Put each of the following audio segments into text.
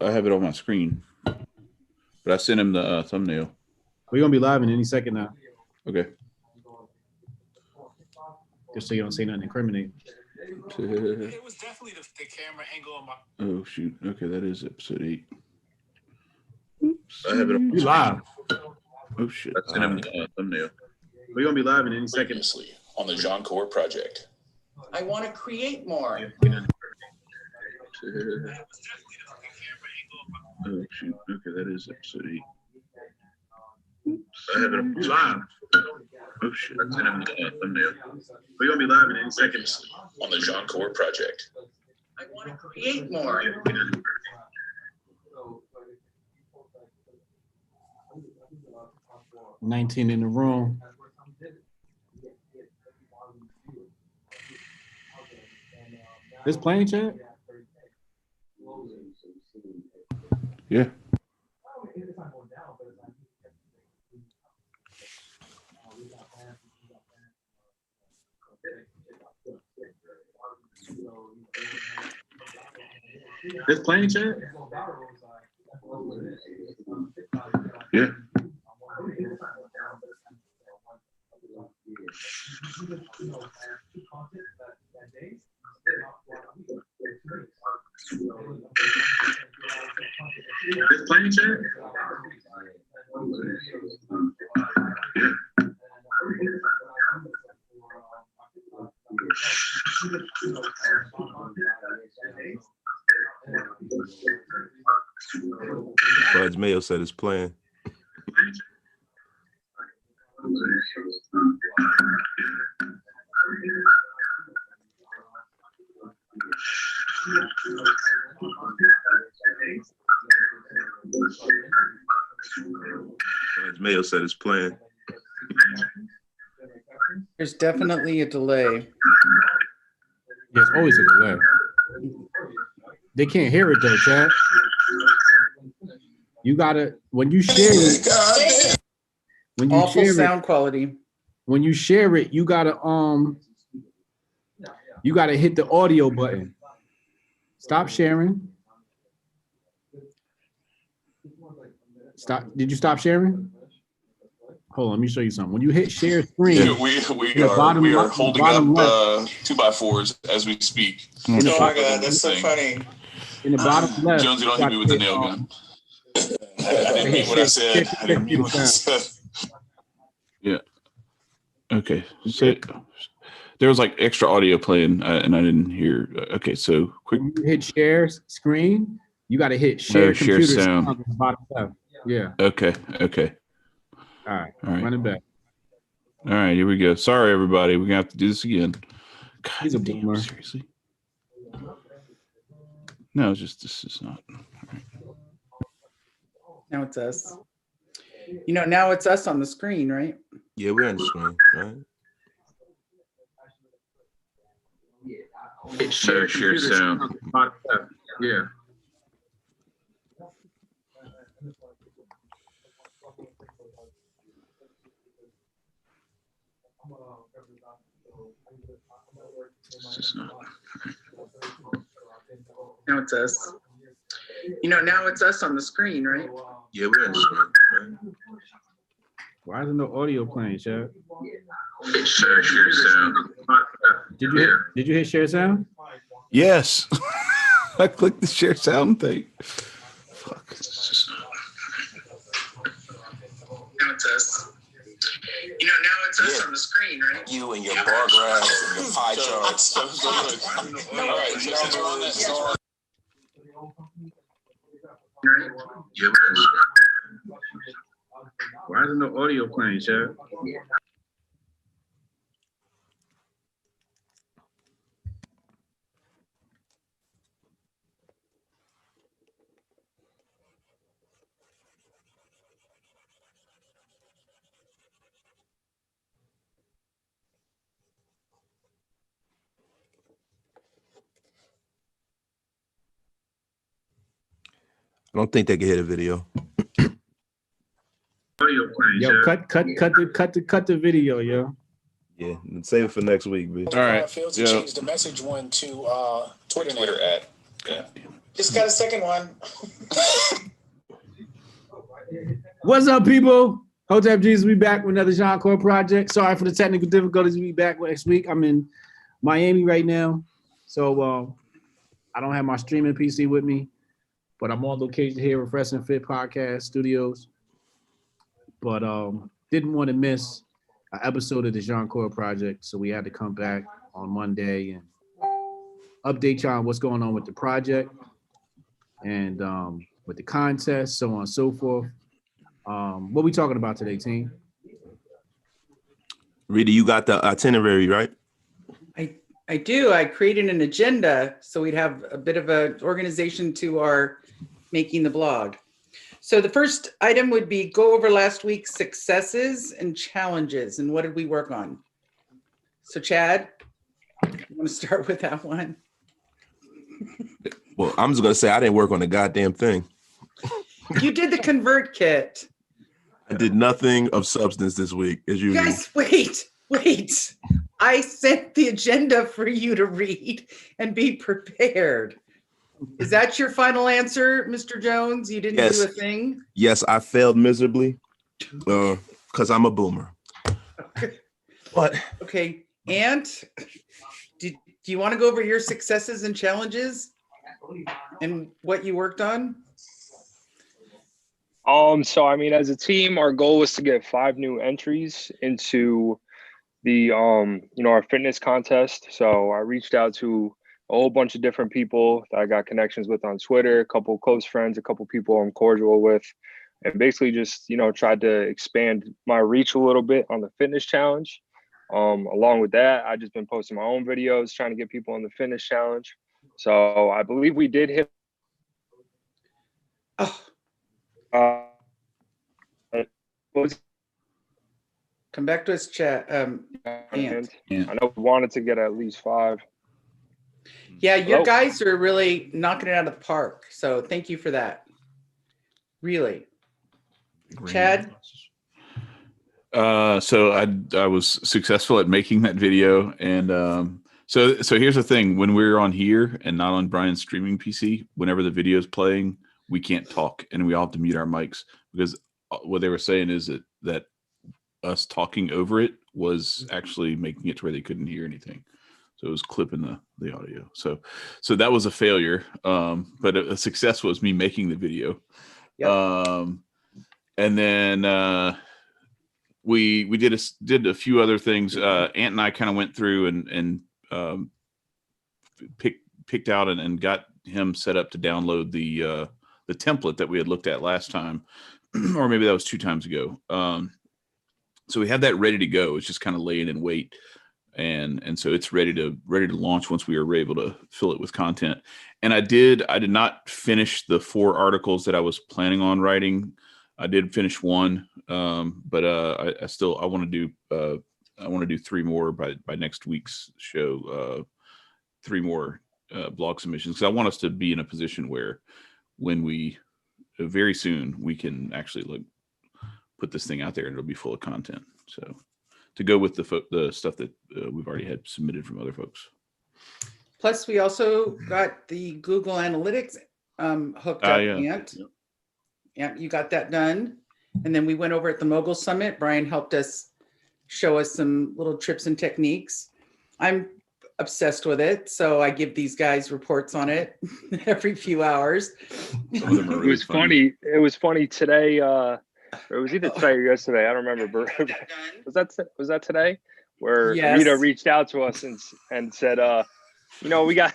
I have it on my screen, but I sent him the thumbnail. We're gonna be live in any second now. Okay. Just so you don't say nothing incriminating. It was definitely the camera angle on my. Oh shoot! Okay, that is episode 8. Oops. I have it on You live. Oh shit! I sent him the thumbnail. We're gonna be live in any second. Previously on the Jianchor Project. I want to create more. Oh shoot! Okay, that is episode 8. Oops. I have it on live. Oh shit! I sent him the thumbnail. We're gonna be live in any second. Previously on the Jianchor Project. I want to create more. 19 in the room. This playing chat? Yeah. This playing chat? Yeah. This playing chat? Budge Mayo said it's playing. Budge Mayo said it's playing. There's definitely a delay. There's always a delay. They can't hear it though, Chad. You gotta, when you share it, when you Awful share sound it, quality. when you share it, you gotta hit the audio button. Stop sharing. Stop. Did you stop sharing? Hold on, let me show you something. When you hit share screen, Yeah, we are holding up 2x4s as we speak. Oh my God, that's so funny. in the bottom left, Jones, you don't hit me with the nail gun. I didn't mean what I said. I didn't mean what I said. Yeah. Okay. So there was like extra audio playing, and I didn't hear. Okay, so quick. when you hit share screen, you got to hit share Share computer sound. on the bottom left. Yeah. Okay. All right. All right. Running back. All right, here we go. Sorry, everybody. We're gonna have to do this again. God He's a damn, boomer. seriously. No, it's just this is not. All right. Now it's us. You know, now it's us on the screen, right? Yeah, we're on the screen, right? Share sound. On the bottom left. Yeah. This is not. Now it's us. You know, now it's us on the screen, right? Yeah, we're on the screen, right? Why isn't no audio playing, Chad? Share sound. Did you hit share sound? Yes. I clicked the share sound thing. Fuck. This is not. Now it's us. You know, now it's us on the screen, right? You and your bar graphs and your pie charts. All right, so on that song. Yeah, Why isn't no audio playing, Chad? I don't think they can hear the video. Audio playing, yo, cut the video, yo. Yeah, and save it for next week, bitch. All right. Failed to Yeah. change the message one to Twitter at. Yeah. Just got a second one. What's up, people? Hotep Jesus, we back with another Jianchor Project. Sorry for the technical difficulties. We back next week. I'm in Miami right now, so I don't have my streaming PC with me, but I'm on location here with Fresh and Fit Podcast Studios. But didn't want to miss an episode of the Jianchor Project, so we had to come back on Monday and update y'all on what's going on with the project and with the contest, so on and so forth. What we talking about today, team? Rita, you got the itinerary, right? I do. I created an agenda so we'd have a bit of an organization to our making the blog. So the first item would be go over last week's successes and challenges and what did we work on? So Chad, you want to start with that one? Well, I'm just gonna say I didn't work on a goddamn thing. You did the convert kit. I did nothing of substance this week, as You usual. guys, wait. I sent the agenda for you to read and be prepared. Is that your final answer, Mr. Jones? You didn't Yes. do a thing? Yes, I failed miserably because I'm a boomer. But Okay. And do you want to go over your successes and challenges and what you worked on? So I mean, as a team, our goal was to get 5 new entries into the our fitness contest. So I reached out to a whole bunch of different people that I got connections with on Twitter, a couple close friends, a couple people I'm cordial with, and basically just tried to expand my reach a little bit on the fitness challenge. Along with that, I just been posting my own videos, trying to get people on the fitness challenge. So I believe we did hit. Come back to us, chat. And Ant. Yeah. I know we wanted to get at least 5. Yeah, your Hello? guys are really knocking it out of the park. So thank you for that. Really. Chad? So I was successful at making that video, and so here's the thing: when we're on here and not on Brian's streaming PC, whenever the video is playing, we can't talk, and we all have to mute our mics because what they were saying is that us talking over it was actually making it to where they couldn't hear anything. So it was clipping the audio. So that was a failure. But a success was me making the video. Yep. And then we did a few other things. Ant and I kind of went through and picked out and got him set up to download the template that we had looked at last time, or maybe that was 2 times ago. So we had that ready to go. It's just kind of laying in wait. And so it's ready to launch once we were able to fill it with content. And I did not finish the 4 articles that I was planning on writing. I did finish 1, but I want to do 3 more by next week's show. 3 more blog submissions, because I want us to be in a position where when we very soon we can actually put this thing out there and it'll be full of content. So to go with the stuff that we've already had submitted from other folks. Plus, we also got the Google Analytics hooked up. Yeah. Ant. Yeah, you got that done. And then we went over at the Mogul Summit. Brian helped us show us some little tips and techniques. I'm obsessed with it, so I give these guys reports on it every few hours. Some of them are It really was funny. It was funny today. It was either today or yesterday. I don't remember. Was that today? Where Yes. Rita reached out to us and said, we got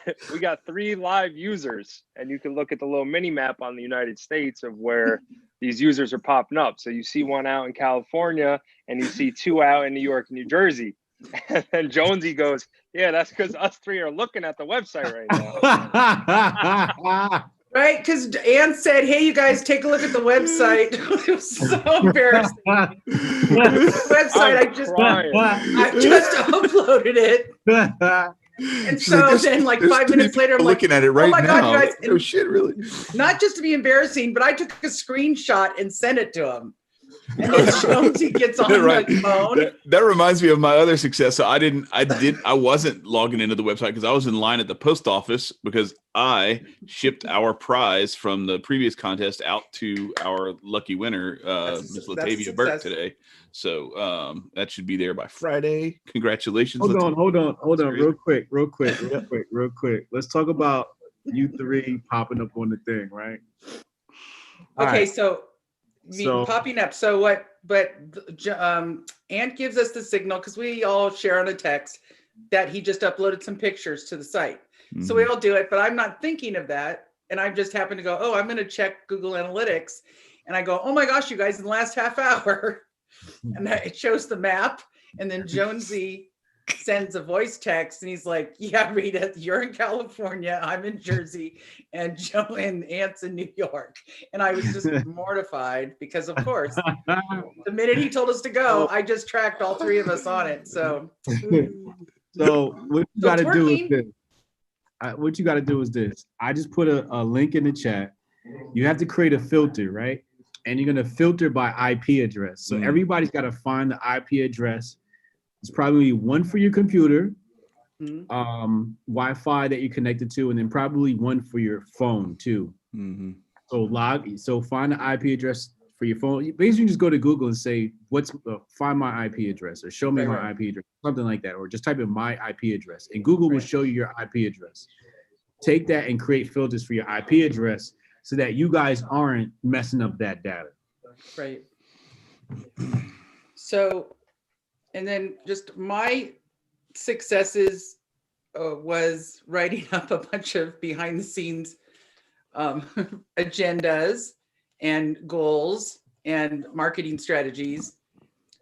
3 live users, and you can look at the little mini map on the United States of where these users are popping up. So you see 1 out in California, and you see 2 out in New York and New Jersey. And then Jonesy goes, "Yeah, that's because us 3 are looking at the website right now." Right, because Ann said, "Hey, you guys, take a look at the website." It was so embarrassing. The website, I just uploaded it, and so then, like 5 minutes later, I'm like, looking at it right "Oh my now. God, you guys!" Oh shit, really? Not just to be embarrassing, but I took a screenshot and sent it to him. And then Jonesy gets on Right. the phone. That reminds me of my other success. So I wasn't logging into the website because I was in line at the post office because I shipped our prize from the previous contest out to our lucky winner, That's Miss a Latavia Burke success. today. So that should be there by Friday. Congratulations. Hold on, Latavia. hold on, Great. real quick. Let's talk about you three popping up on the thing, right? All Okay, right. so, So- popping up. So what? But Ant gives us the signal because we all share on a text that he just uploaded some pictures to the site. So we all do it, but I'm not thinking of that, and I just happen to go, oh, I'm going to check Google Analytics, and I go, oh my gosh, you guys, in the last half hour, and it shows the map, and then Jonesy sends a voice text and he's like, yeah, Rita, you're in California, I'm in Jersey, and Joe and Ant's in New York. And I was just mortified because, of course, the minute he told us to go, I just tracked all three of us on it. So So what you So got to it's do is working. this. What you got to do is this. I just put a link in the chat. You have to create a filter, right? And you're going to filter by IP address. So everybody's got to find the IP address. It's probably one for your computer, Wi-Fi that you're connected to, and then probably one for your phone too. So find the IP address for your phone. Basically, you just go to Google and say, find my IP address or show me my IP address, something like that, or just type in my IP address, and Google will show you your IP address. Take that and create filters for your IP address so that you guys aren't messing up that data. Right. So, and then just my successes was writing up a bunch of behind the scenes agendas and goals and marketing strategies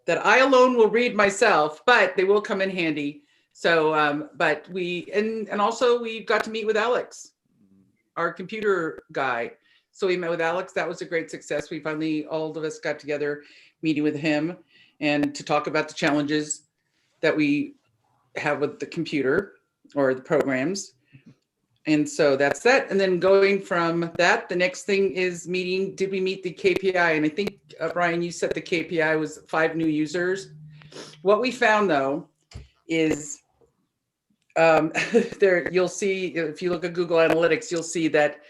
that I alone will read myself, but they will come in handy. So, but and also we got to meet with Alex, our computer guy. So we met with Alex. That was a great success. We finally, all of us got together, meeting with him and to talk about the challenges that we have with the computer or the programs. And so that's that. And then going from that, the next thing is did we meet the KPI? And I think, Brian, you said the KPI was 5 new users. What we found though, is there, you'll see, if you look at Google Analytics, you'll see that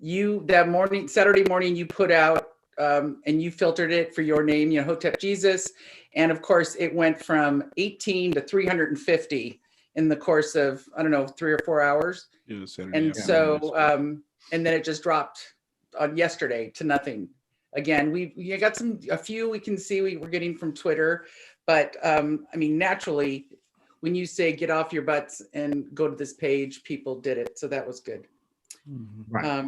Saturday morning, you put out and you filtered it for your name, Hotep Jesus. And of course, it went from 18 to 350 in the course of, I don't know, 3 or 4 hours. Yeah, Saturday And afternoon. so, and then it just dropped on yesterday to nothing. Again, we got a few we can see we're getting from Twitter, but I mean, naturally, when you say get off your butts and go to this page, people did it. So that was good. Right.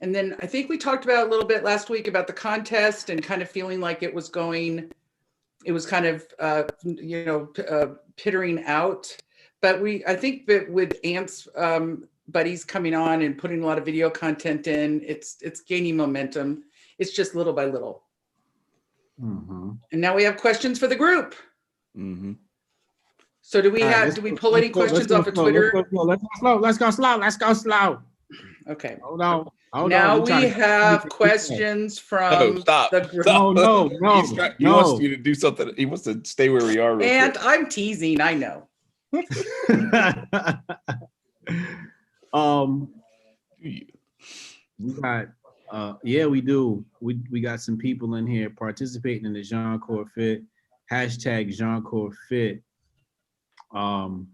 And then I think we talked about a little bit last week about the contest and kind of feeling like it was kind of, pittering out. But I think that with Ant's buddies coming on and putting a lot of video content in, it's gaining momentum. It's just little by little. And now we have questions for the group. So do we pull any questions off of Twitter? Let's go slow. Okay. Hold on. Now we have questions from Stop. the group. Stop. No. He wants you to do something. He wants to stay where we are. And I'm teasing, I know. We got we do. We got some people in here participating in the Jianchor Fit, hashtag Jianchor Fit. I'm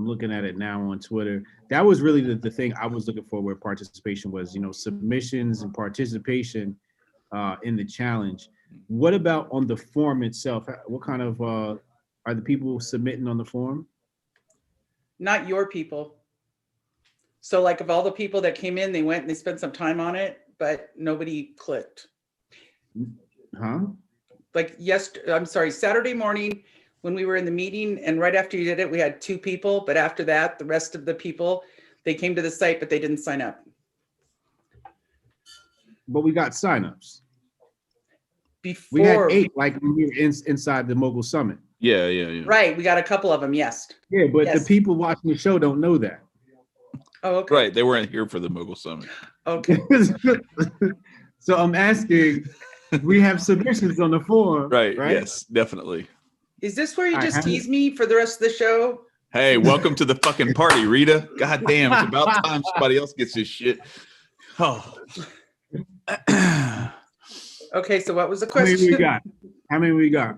looking at it now on Twitter. That was really the thing I was looking for, where participation was, submissions and participation in the challenge. What about on the form itself? What kind of are the people submitting on the form? Not your people. So like of all the people that came in, they went and they spent some time on it, but nobody clicked. Huh? Like Saturday morning when we were in the meeting, and right after you did it, we had 2 people, but after that, the rest of the people, they came to the site, but they didn't sign up. But we got signups. Before We had 8, like when we were inside the Mogul Summit. Yeah. Right, we got a couple of them, yes. Yeah, but Yes. the people watching the show don't know that. Oh, okay. Right. They weren't here for the Mogul Summit. Okay. So I'm asking, We have submissions on the forum. Right. Yes, definitely. Is this where you I just haven't- tease me for the rest of the show? Hey, welcome to the fucking party, Rita. God damn, it's about time somebody else gets this shit. Oh. Okay, so what was the How many question? we got? How many we got?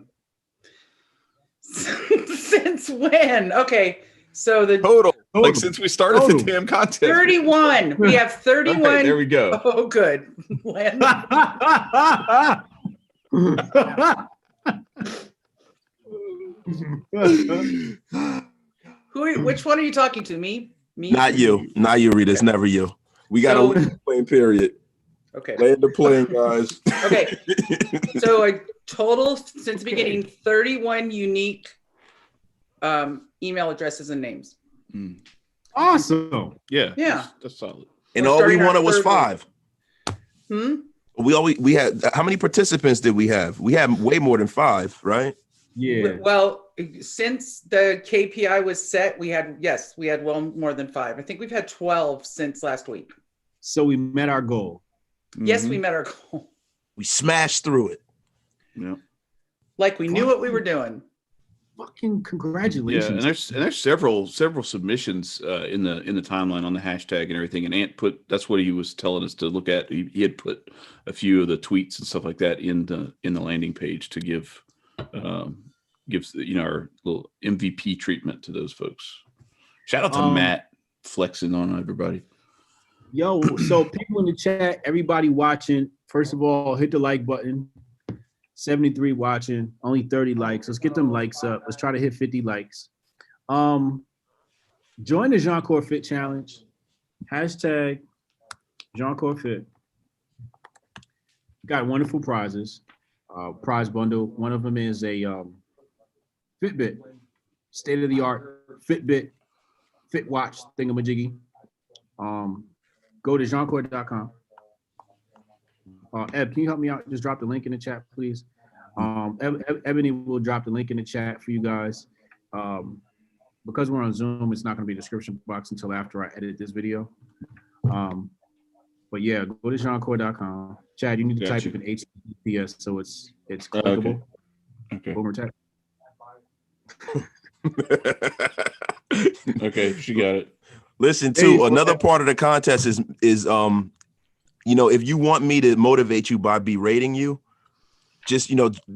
Since when? Okay, so the Total. Like Total. since we started Total. the damn contest. 31. We have 31. Right, there we go. Oh, good. Len? Which one are you talking to? Me? Me? Not you, Rita. It's never you. We got to So- land the plane. Period. Okay. Land the plane, guys. Okay. So a total since the beginning, 31 unique email addresses and names. Awesome. Yeah. Yeah. That's solid. And We're all we starting our wanted was third one. 5. We had how many participants did we have? We had way more than 5, right? Yeah. Well, since the KPI was set, we had well more than 5. I think we've had 12 since last week. So we met our goal. Yes, we met our goal. We smashed through it. Yeah. Like we knew what we were doing. Fucking Yeah, congratulations. and there's several submissions in the timeline on the hashtag and everything. And Ant that's what he was telling us to look at. He had put a few of the tweets and stuff like that in the landing page to gives our little MVP treatment to those folks. Shout out to Matt flexing on everybody. Yo, so people in the chat, everybody watching, first of all, hit the like button. 73 watching, only 30 likes. Let's get them likes up. Let's try to hit 50 likes. Join the Jianchor Fit Challenge. Hashtag Jianchor Fit. Got wonderful prizes. Prize bundle. One of them is a Fitbit, state-of-the-art Fitbit Fit Watch thingamajiggy. Go to Jianchor.com. Eb, can you help me out? Just drop the link in the chat, please. Ebony will drop the link in the chat for you guys. Because we're on Zoom, it's not going to be a description box until after I edit this video. But yeah, go to Jianchor.com. Chad, you need to type in HTTPS so it's clickable. Okay. Boomer tech. Okay, she got it. Listen, too, another part of the contest is if you want me to motivate you by berating you, just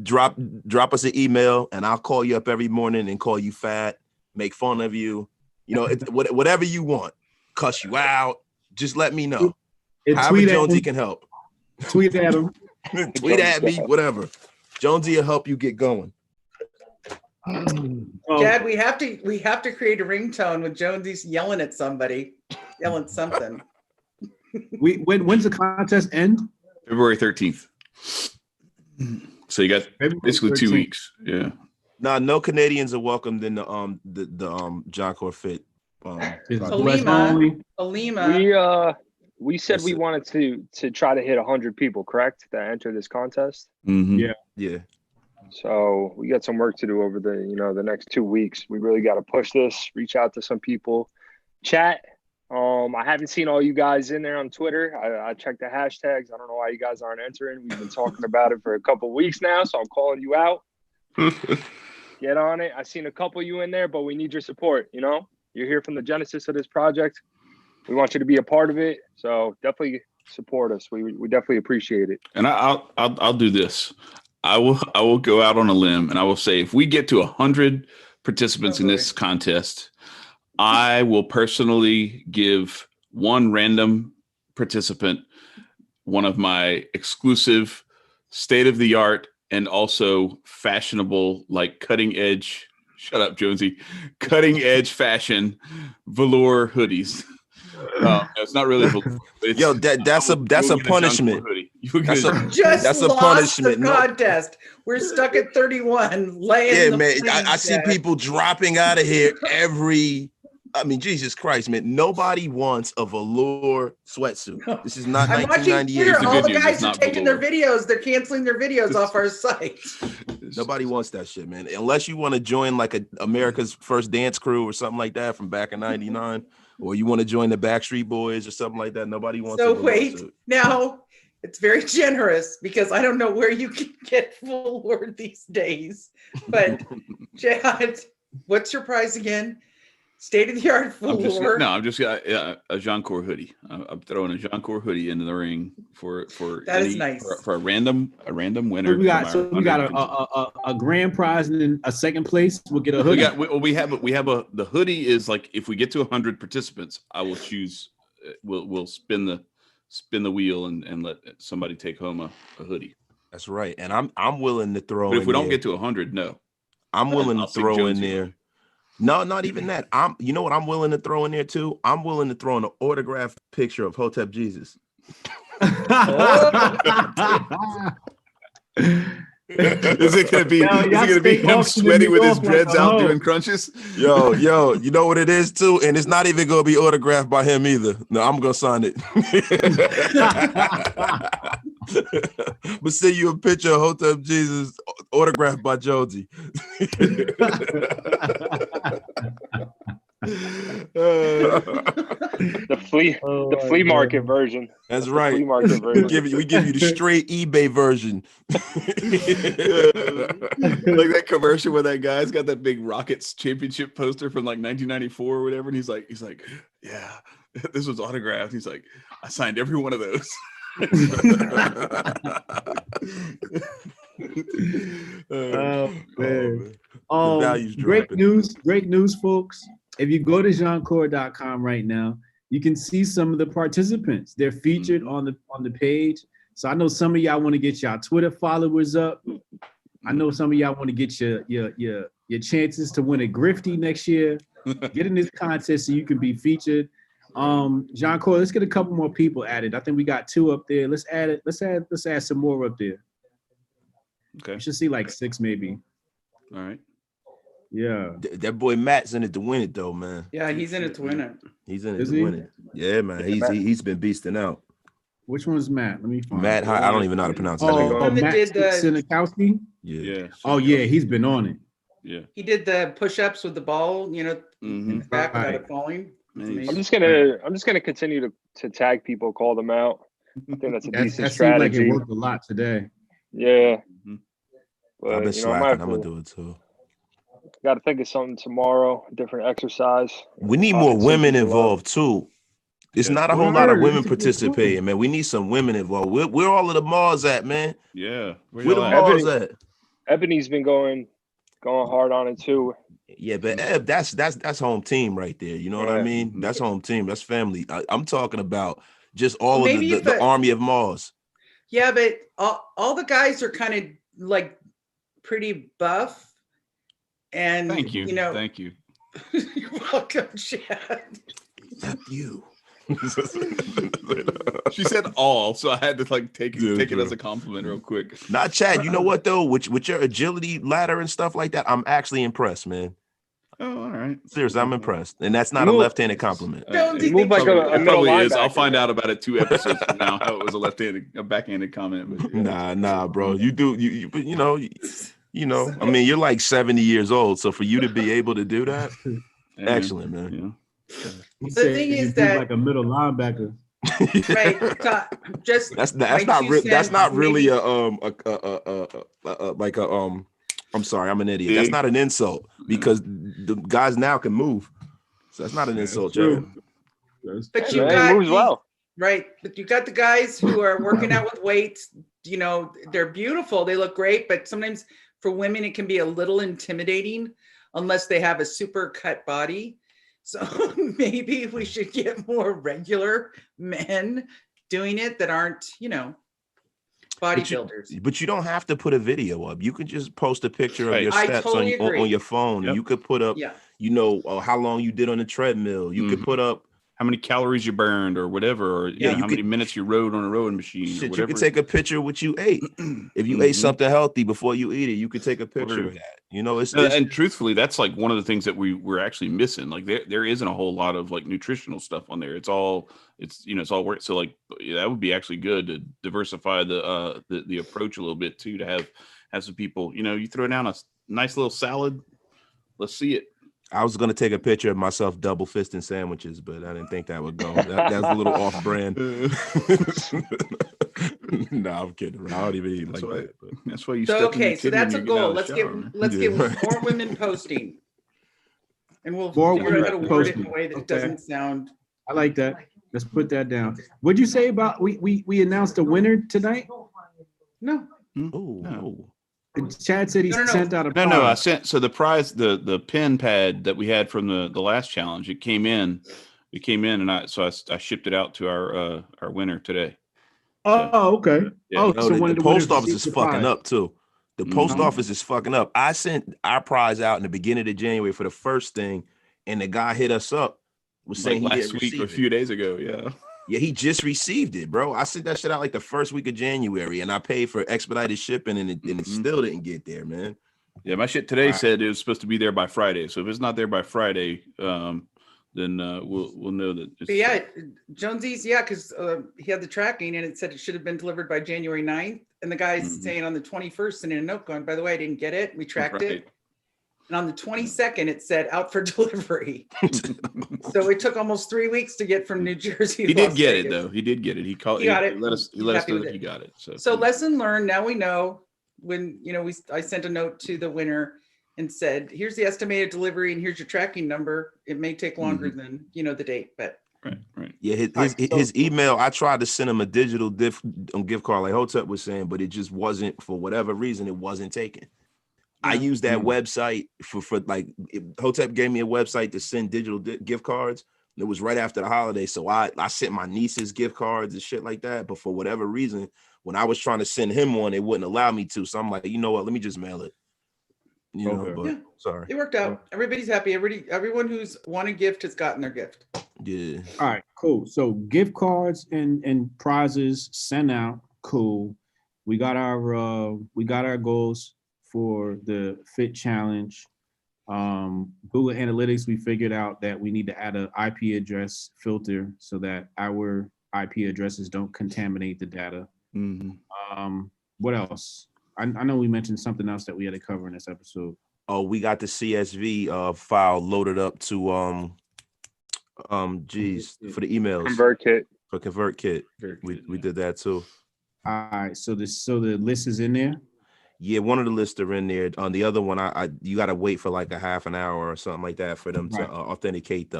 drop us an email and I'll call you up every morning and call you fat, make fun of you, whatever you want, cuss you out. Just let me know. However Jonesy can help. Tweet at him. Tweet at me, whatever. Jonesy will help you get going. Dad, we have to create a ringtone with Jonesy's yelling at somebody, yelling something. When's the contest end? February 13th. So you got basically 2 weeks. Yeah. No Canadians are welcomed in the Jianchor Fit. Alima. We said we wanted to try to hit 100 people, correct? That enter this contest. Mm-hmm. Yeah. So we got some work to do over the next 2 weeks. We really got to push this, reach out to some people, chat. I haven't seen all you guys in there on Twitter. I checked the hashtags. I don't know why you guys aren't entering. We've been talking about it for a couple weeks now, so I'm calling you out. Get on it. I've seen a couple of you in there, but we need your support. You're here from the genesis of this project. We want you to be a part of it. So definitely support us. We definitely appreciate it. And I'll do this. I will go out on a limb and I will say if we get to 100 participants in this contest, I will personally give one random participant one of my exclusive state-of-the-art and also fashionable, like cutting edge. Shut up, Jonesy. Cutting edge fashion velour hoodies. It's not really velour. Yo, that's a punishment. That's a punishment. Contest. We're stuck at 31. Yeah, man. I see people dropping out of here Jesus Christ, man. Nobody wants a velour sweatsuit. This is not 1998. All the guys are taking their videos. They're canceling their videos off our site. Nobody wants that shit, man. Unless you want to join like America's First Dance Crew or something like that from back in 99. Or you want to join the Backstreet Boys or something like that. Nobody wants So wait, now It's very generous because I don't know where you can get full word these days. But Chad, what's your prize again? State of the art full word. I'm just got a Jianchor hoodie. I'm throwing a Jianchor hoodie into the ring for That is nice. for a random winner. So we got a grand prize and then a second place. We'll get a hoodie. We have the hoodie is like if we get to 100 participants, I will choose. We'll spin the wheel and let somebody take home a hoodie. That's right, and I'm willing to throw. But if we don't get to 100, no. I'm willing to throw in there. No, not even that. You know what I'm willing to throw in there too? I'm willing to throw in an autographed picture of Hotep Jesus. Is it gonna be him sweaty with his dreads out doing crunches? Yo, you know what it is too? And it's not even gonna be autographed by him either. No, I'm gonna sign it. But send you a picture of Hotep Jesus autographed by Jonesy. The flea market version. That's right. Flea market version. We give you the straight eBay version. Like that commercial where that guy's got that big Rockets championship poster from like 1994 or whatever, and he's like, yeah, this was autographed. He's like, I signed every one of those. Oh man. Great news, folks. If you go to Jianchor.com right now, you can see some of the participants. They're featured on the page. So I know some of y'all want to get y'all Twitter followers up. I know some of y'all want to get your chances to win a Grifty next year. Get in this contest so you can be featured. Jianchor, let's get a couple more people added. I think we got 2 up there. Let's add some more up there. Okay. You should see like 6 maybe. All right. Yeah. That boy Matt's in it to win it though, man. Yeah, he's in it to win it. He's in it to win it. Yeah, man. He's been beasting out. Which one's Matt? Let me find Matt. I don't even know how to pronounce his name. Matt Sinikowski? Yeah. Oh yeah, he's been on it. Yeah. He did the push-ups with the ball, in the back without it falling. I'm just gonna continue to tag people, call them out. I think that's a decent strategy. Seems like it worked a lot today. Yeah. But, I've been slacking. I'm gonna do it too. Got to think of something tomorrow. Different exercise. We need more women involved too. It's not a whole lot of women participating, man. We need some women involved. Where all of the Mars at, man? Yeah. Where the Mars at? Ebony's been going hard on it too. Yeah, but Eb, that's home team right there. You know what I mean? That's home team. That's family. I'm talking about just all of the army of Mars. Yeah, but all the guys are kind of like pretty buff. And thank you. Thank you. You're welcome, Chad. Not you. She said all, so I had to like take it as a compliment real quick. Not Chad. You know what though? With your agility ladder and stuff like that, I'm actually impressed, man. Oh, all right. Seriously, I'm impressed, and that's not a left-handed compliment. It probably is. I'll find out about it 2 episodes from now. How it was a backhanded comment. But, yeah. Nah, bro. You do I mean, you're like 70 years old, so for you to be able to do that, excellent, man. Yeah. The thing is that like a middle linebacker. Right. Just that's not really a I'm sorry, I'm an idiot. That's not an insult because the guys now can move. So that's not an insult, Jared. But you moves well. Right. But you got the guys who are working out with weights, they're beautiful. They look great, but sometimes for women it can be a little intimidating unless they have a super cut body. So maybe we should get more regular men doing it that aren't, bodybuilders. But you don't have to put a video up. You can just post a picture of your steps on your phone. Yep. You could put up, how long you did on the treadmill. You could put up how many calories you burned or whatever, or how many minutes you rode on a rowing machine. Or whatever. You could take a picture of what you ate. If you ate something healthy before you eat it, you could take a picture of that. And truthfully, that's like one of the things that we're actually missing. Like there isn't a whole lot of like nutritional stuff on there. It's all work. So like that would be actually good to diversify the approach a little bit too, to have some people, you throw down a nice little salad. Let's see it. I was gonna take a picture of myself double fisting sandwiches, but I didn't think that would go. That's a little off brand. Nah, I'm kidding. I don't even eat That's like why, that. But. that's why you So stuck in your okay, so titty that's a when you get out goal. of the shower, man. Let's Yeah, get right. more women posting, and we'll More figure out how to women word it in a posting. way that Okay. doesn't sound. I like that. Let's put that down. What'd you say about we announced a winner tonight? No, Oh, No. Chad said he No. sent out a No, I prize. sent so the prize, the pen pad that we had from the last challenge. It came in, and I shipped it out to our winner today. Oh, okay. Yeah. Oh, No, so the one of the post winners office is received the fucking prize. up too. The post Mhm. office is fucking up. I sent our prize out in the beginning of January for the first thing, and the guy hit us up, was saying Like he last didn't week or a receive few it. days ago. Yeah. Yeah, he just received it, bro. I sent that shit out like the first week of January, and I paid for expedited shipping, and it Mhm. still didn't get there, man. Yeah, my shit today Wow. said it was supposed to be there by Friday. So if it's not there by Friday, then we'll know that. It's, but yeah, Jonesy's, yeah, because he had the tracking and it said it should have been delivered by January 9th. And the guy's Mhm. saying on the 21st, sending a note going, by the way, I didn't get it. We tracked right. it. And on the 22nd, it said out for delivery. So it took almost 3 weeks to get from New Jersey. He to did Las get it Vegas. though. He did get it. He called. He got it. Let us. He He's let us happy know with that it. he got it. So lesson learned. Now we know when, I sent a note to the winner and said, here's the estimated delivery and here's your tracking number. It may take longer than, the date, but right. Yeah, Alright, his email. I tried to send him a digital gift card, like Hotep was saying, but it just wasn't, for whatever reason, it wasn't taken. I Yeah. used that website for like Hotep gave me a website to send digital gift cards. And it was right after the holiday, so I sent my nieces gift cards and shit like that. But for whatever reason, when I was trying to send him one, it wouldn't allow me to. So I'm like, you know what? Let me just mail it. Okay. But Yeah. sorry. it worked out. Everybody's happy. Everyone who's won a gift has gotten their gift. Yeah. All right, cool. So gift cards and prizes sent out. Cool. We got our goals for the Fit Challenge. Google Analytics, we figured out that we need to add an IP address filter so that our IP addresses don't contaminate the data. Mm-hmm. What else? I know we mentioned something else that we had to cover in this episode. Oh, we got the CSV file loaded up to for the emails ConvertKit. for ConvertKit. Very We good. did that too. All right, so the list is in there. Yeah, one of the lists are in there. On the other one, I you got to wait for like a half an hour or something like that for them to Right. authenticate the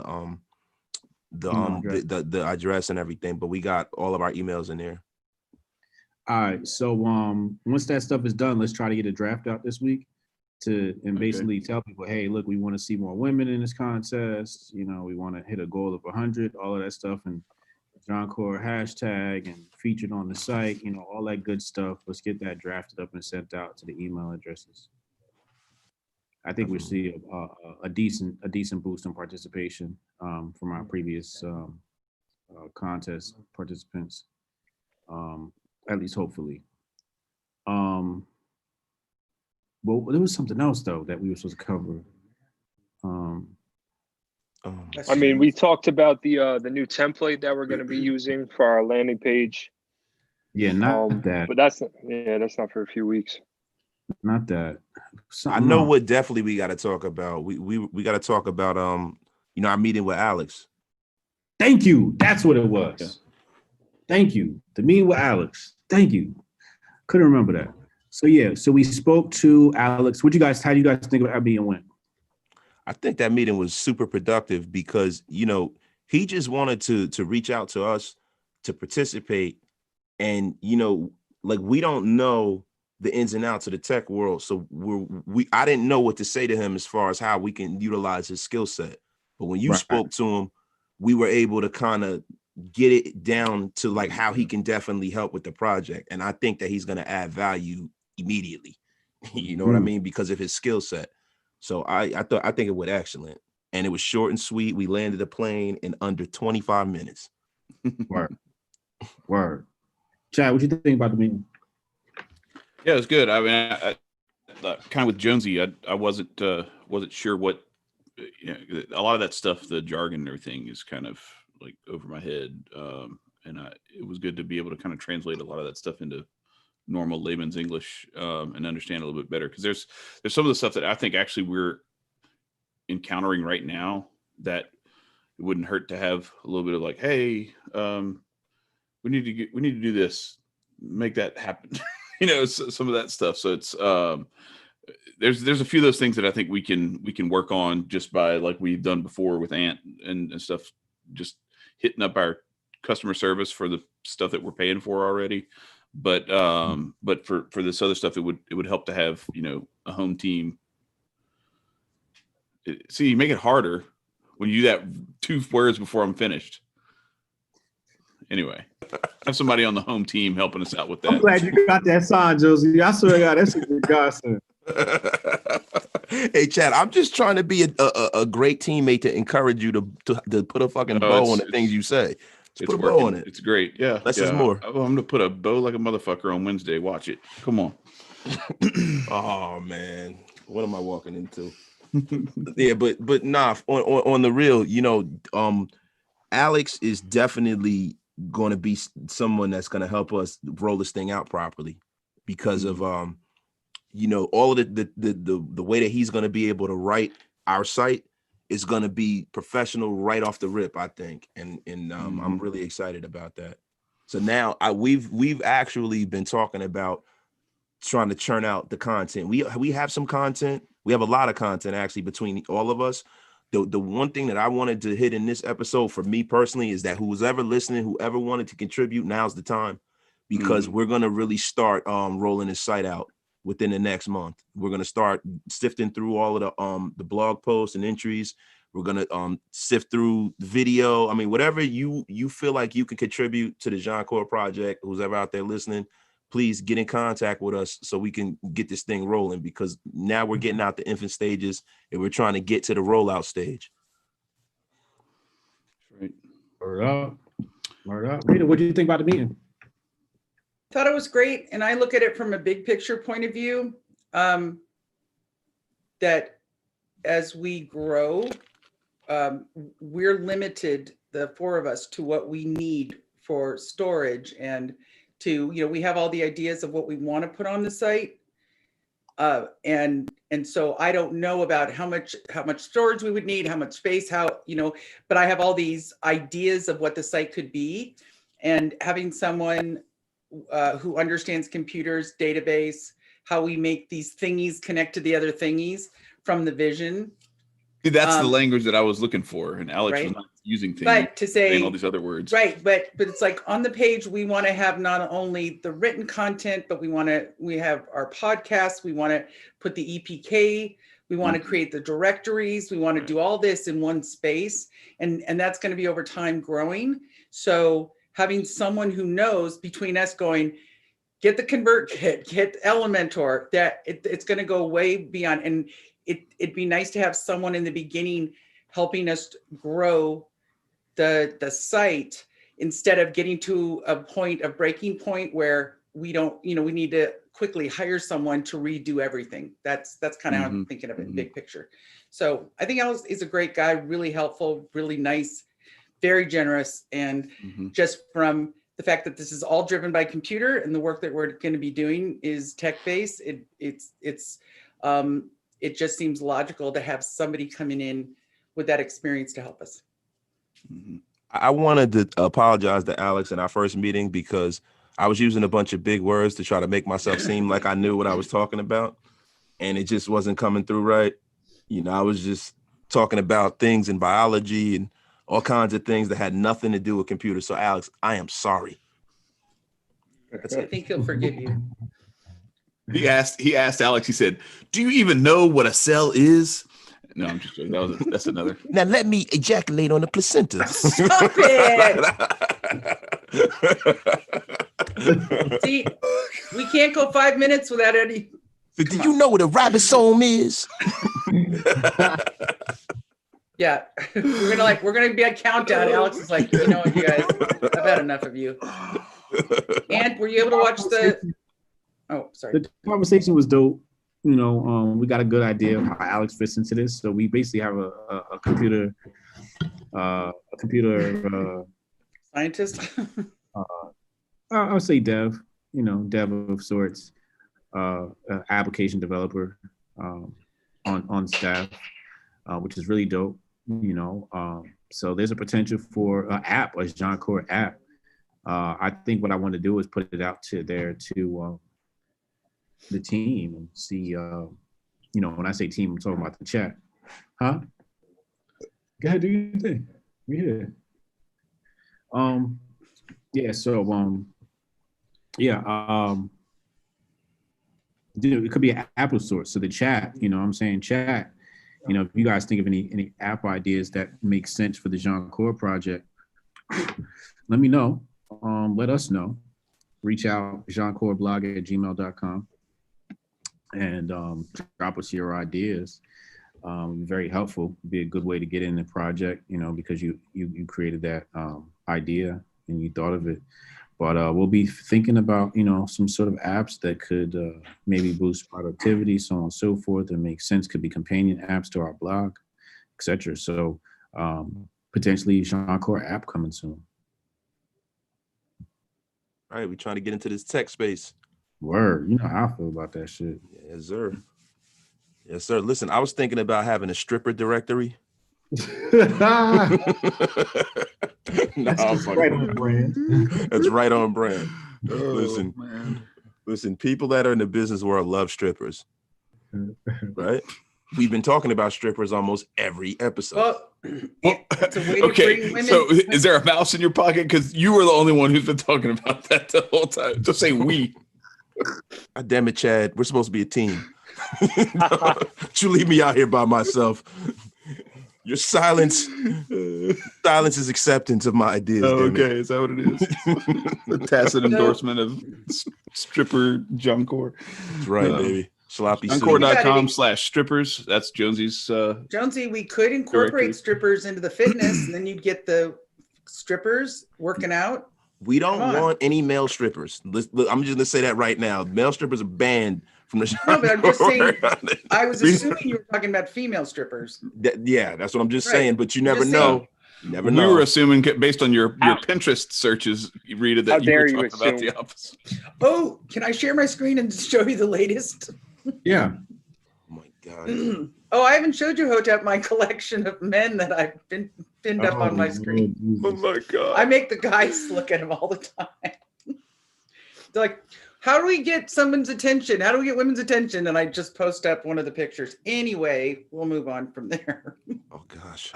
address. the address and everything. But we got all of our emails in there. All right, so once that stuff is done, let's try to get a draft out this week and basically tell people, hey, look, we want to see more women in this contest. We want to hit a goal of 100, all of that stuff, and Jianchor hashtag and featured on the site, all that good stuff. Let's get that drafted up and sent out to the email addresses. I think we'll see a decent boost in participation from our previous contest participants. At least hopefully. Well, there was something else though that we were supposed to cover. I mean, we talked about the new template that we're going to be using for our landing page. Yeah, not that. But that's not for a few weeks. Not that. I know what definitely we got to talk about. We got to talk about our meeting with Alex. Thank you. That's what it was. Yeah. Thank you. The meeting with Alex. Thank you. Couldn't remember that. So yeah, so we spoke to Alex. How do you guys think about our meeting went? I think that meeting was super productive because he just wanted to reach out to us to participate, and like we don't know the ins and outs of the tech world, so I didn't know what to say to him as far as how we can utilize his skill set. But when you spoke to him, we were able to kind of get it down to like how he can definitely help with the project, and I think that he's going to add value immediately. You know what I mean? Because of his skill set. So I think it went excellent, and it was short and sweet. We landed the plane in under 25 minutes. Word. Chad, what you think about the meeting? Yeah, it was good. I mean, I kind of with Jonesy, I wasn't sure what, a lot of that stuff, the jargon and everything is kind of like over my head. And it was good to be able to kind of translate a lot of that stuff into normal layman's English and understand a little bit better. Because there's some of the stuff that I think actually we're encountering right now that it wouldn't hurt to have a little bit of like, hey, we need to do this make that happen. Some of that stuff. So it's there's a few of those things that I think we can work on just by, like we've done before with Ant and stuff, just hitting up our customer service for the stuff that we're paying for already. But for this other stuff, it would help to have, a home team. See, you make it harder when you do that 2 words before I'm finished. Anyway, have somebody on the home team helping us out with that. I'm glad you got that sign, Josie. I swear to God, that's a good godsend. Hey, Chad, I'm just trying to be a great teammate to encourage you to put a fucking bow on the things you say. Just put a bow on it. It's great. Yeah. Less is more. I'm going to put a bow like a motherfucker on Wednesday. Watch it. Come on. Oh, man. What am I walking into? Yeah, but nah, on the real, Alex is definitely going to be someone that's going to help us roll this thing out properly because of all of the way that he's going to be able to write our site is going to be professional right off the rip, I think, and I'm really excited about that. So now we've actually been talking about trying to churn out the content. We have some content. We have a lot of content actually between all of us. The one thing that I wanted to hit in this episode for me personally is that who's ever listening, whoever wanted to contribute, now's the time, because we're going to really start rolling this site out within the next month. We're going to start sifting through all of the blog posts and entries. We're going to sift through video. I mean, whatever you feel like you can contribute to the Jianchor Project, who's ever out there listening, please get in contact with us so we can get this thing rolling, because now we're getting out the infant stages and we're trying to get to the rollout stage. Right. Word up. Rita, what do you think about the meeting? Thought it was great. And I look at it from a big picture point of view, that as we grow, we're limited, the 4 of us, to what we need for storage, and to, we have all the ideas of what we want to put on the site. And so I don't know about how much storage we would need, how much space, but I have all these ideas of what the site could be, and having someone who understands computers, database, how we make these thingies connect to the other thingies from the vision. See, that's the language that I was looking for, and Alex was not using things, but to say all these other words. Right, but it's like on the page, we want to have not only the written content, but we have our podcasts, we want to put the EPK, we want to create the directories, we want to do all this in one space, and that's going to be over time growing. So having someone who knows, between us going, get the convert kit, get Elementor, that it's going to go way beyond. And it'd be nice to have someone in the beginning helping us grow the site, instead of getting to a breaking point where we don't, we need to quickly hire someone to redo everything. That's kind of how I'm thinking of it in big picture. So I think Alex is a great guy, really helpful, really nice, very generous. And just from the fact that this is all driven by computer and the work that we're going to be doing is tech-based, it just seems logical to have somebody coming in with that experience to help us. I wanted to apologize to Alex in our first meeting because I was using a bunch of big words to try to make myself seem like I knew what I was talking about, and it just wasn't coming through right. I was just talking about things in biology and all kinds of things that had nothing to do with computers. So Alex, I am sorry. I think he'll forgive you. He asked Alex, he said, "Do you even know what a cell is?" No, I'm just joking. That's another. Now let me ejaculate on the placenta. Stop it. See, we can't go 5 minutes without any. Do you know what a ribosome is? Yeah, we're gonna be a countdown. Alex is like, you know what, you guys, I've had enough of you. And were you able to watch the? Oh, sorry. The conversation was dope. We got a good idea of how Alex fits into this. So we basically have a computer Scientist. I'll say dev. Dev of sorts, application developer on staff, which is really dope. So there's a potential for an app, a Jianchor app. I think what I want to do is put it out to the team and see. When I say team, I'm talking about the chat. Huh? Go ahead, do your thing. We here. Yeah. So it could be an app of sorts. So the chat, I'm saying chat. If you guys think of any app ideas that make sense for the Jianchor project, let me know. Let us know. Reach out, jianchorblog@gmail.com, and drop us your ideas. Very helpful. Be a good way to get in the project, because you created that idea and you thought of it. But we'll be thinking about, some sort of apps that could maybe boost productivity, so on and so forth, and make sense. Could be companion apps to our blog, etc. So potentially Jianchor app coming soon. All right, we're trying to get into this tech space. Word, you know how I feel about that shit. Yes, sir. Yes, sir. Listen, I was thinking about having a stripper directory. That's right on brand. That's right on brand. Oh, man. Listen, people that are in the business world love strippers, right? We've been talking about strippers almost every episode. Well, it's a way to bring women. So is there a mouse in your pocket? Because you were the only one who's been talking about that the whole time. Just say we. God damn it, Chad. We're supposed to be a team. You leave me out here by myself. Your silence is acceptance of my ideas. Oh, okay, is that what it is? A tacit endorsement of stripper Jianchor. That's right, baby. Sloppy Jianchor.com/strippers. That's Jonesy's. Jonesy, we could incorporate directory. Strippers into the fitness, and then you'd get the strippers working out. We don't want any male strippers. I'm just gonna say that right now. Male strippers are banned from the. No, but I'm just saying. I was assuming you were talking about female strippers. Yeah, that's what I'm just saying. But you never know. You never know. We were assuming, based on your Pinterest searches, Rita, that you were talking about the opposite. Oh, can I share my screen and show you the latest? Yeah. Oh my God. Oh, I haven't showed you, Hotep, my collection of men that I've been pinned up on my screen. Oh my God. I make the guys look at them all the time. They're like, how do we get someone's attention? How do we get women's attention? And I just post up one of the pictures. Anyway, we'll move on from there. Oh gosh.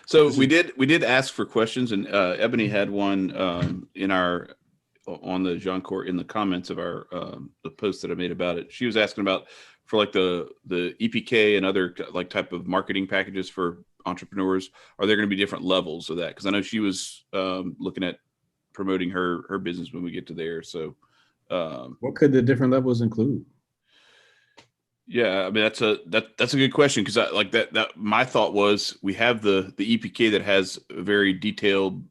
So we did ask for questions, and Ebony had one on the Jianchor in the comments of our the post that I made about it. She was asking about for like the EPK and other like type of marketing packages for entrepreneurs. Are there going to be different levels of that? Because I know she was looking at promoting her business when we get to there. So what could the different levels include? Yeah, I mean that's a good question, because like that my thought was we have the EPK that has a very detailed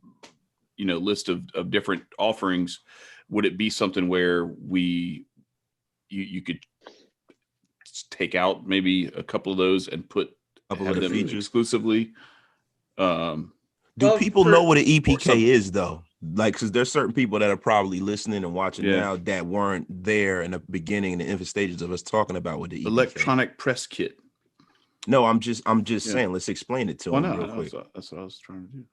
list of different offerings. Would it be something where you could take out maybe a couple of those and have them exclusively? Do people know what an EPK is though? Like, because there's certain people that are probably listening and watching now that weren't there in the beginning, in the infant stages of us talking about what the EPK. Electronic press kit. No, I'm just saying. Let's explain it to them real quick. That's what I was trying to do.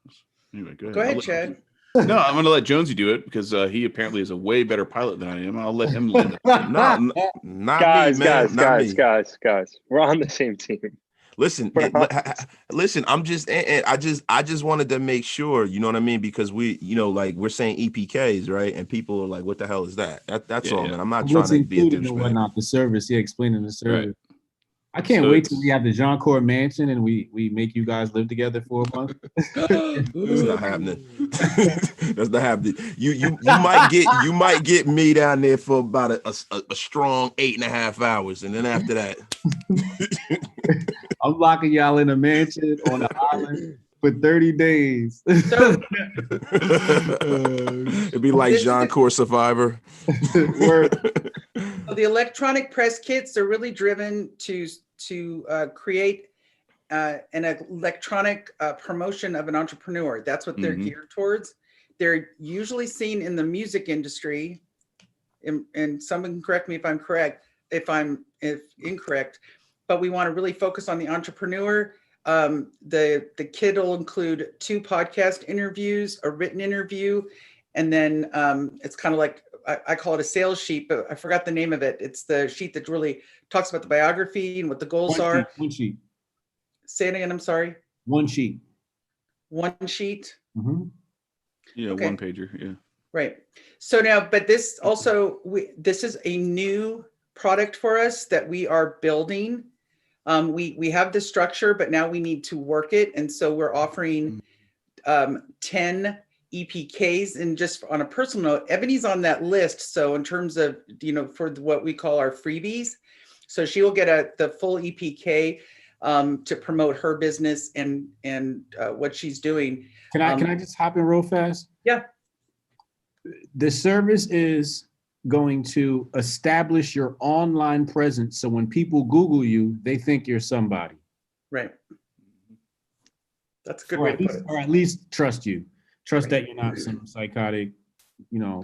Anyway, go ahead. Go ahead, Chad. No, I'm going to let Jonesy do it because he apparently is a way better pilot than I am. I'll let him lead it. Not guys, me, man. guys. We're on the same team. Listen, I'm just, and I just wanted to make sure, you know what I mean? Because like we're saying EPKs, right? And people are like, what the hell is that? That's all, man. I'm not trying to be a douchebag. Whatnot, the service, explaining the service. Right. I can't wait till we have the Jianchor mansion and we make you guys live together for a month. That's not happening. That's not happening. You might get me down there for about a strong 8.5 hours, and then after that, I'm locking y'all in a mansion on an island for 30 days. So, it'd be like Jianchor Survivor. The electronic press kits are really driven to create an electronic promotion of an entrepreneur. That's what they're geared towards. They're usually seen in the music industry, and someone can correct me if I'm correct, if incorrect, but we want to really focus on the entrepreneur. The kit will include 2 podcast interviews, a written interview, And then it's kind of like, I call it a sales sheet, but I forgot the name of it. It's the sheet that really talks about the biography and what the goals are. One sheet. Say it again, I'm sorry. One sheet. One sheet. Mm-hmm. Yeah, Okay. one pager. Yeah. Right. So now, but this also, this is a new product for us that we are building. We have the structure, but now we need to work it. And so we're offering 10 EPKs. And just on a personal note, Ebony's on that list. So in terms of, for what we call our freebies, so she will get the full EPK to promote her business and what she's doing. Can I just hop in real fast? Yeah. The service is going to establish your online presence. So when people Google you, they think you're somebody. Right. That's a good way to put it. Or at least trust you. Trust that you're not some psychotic,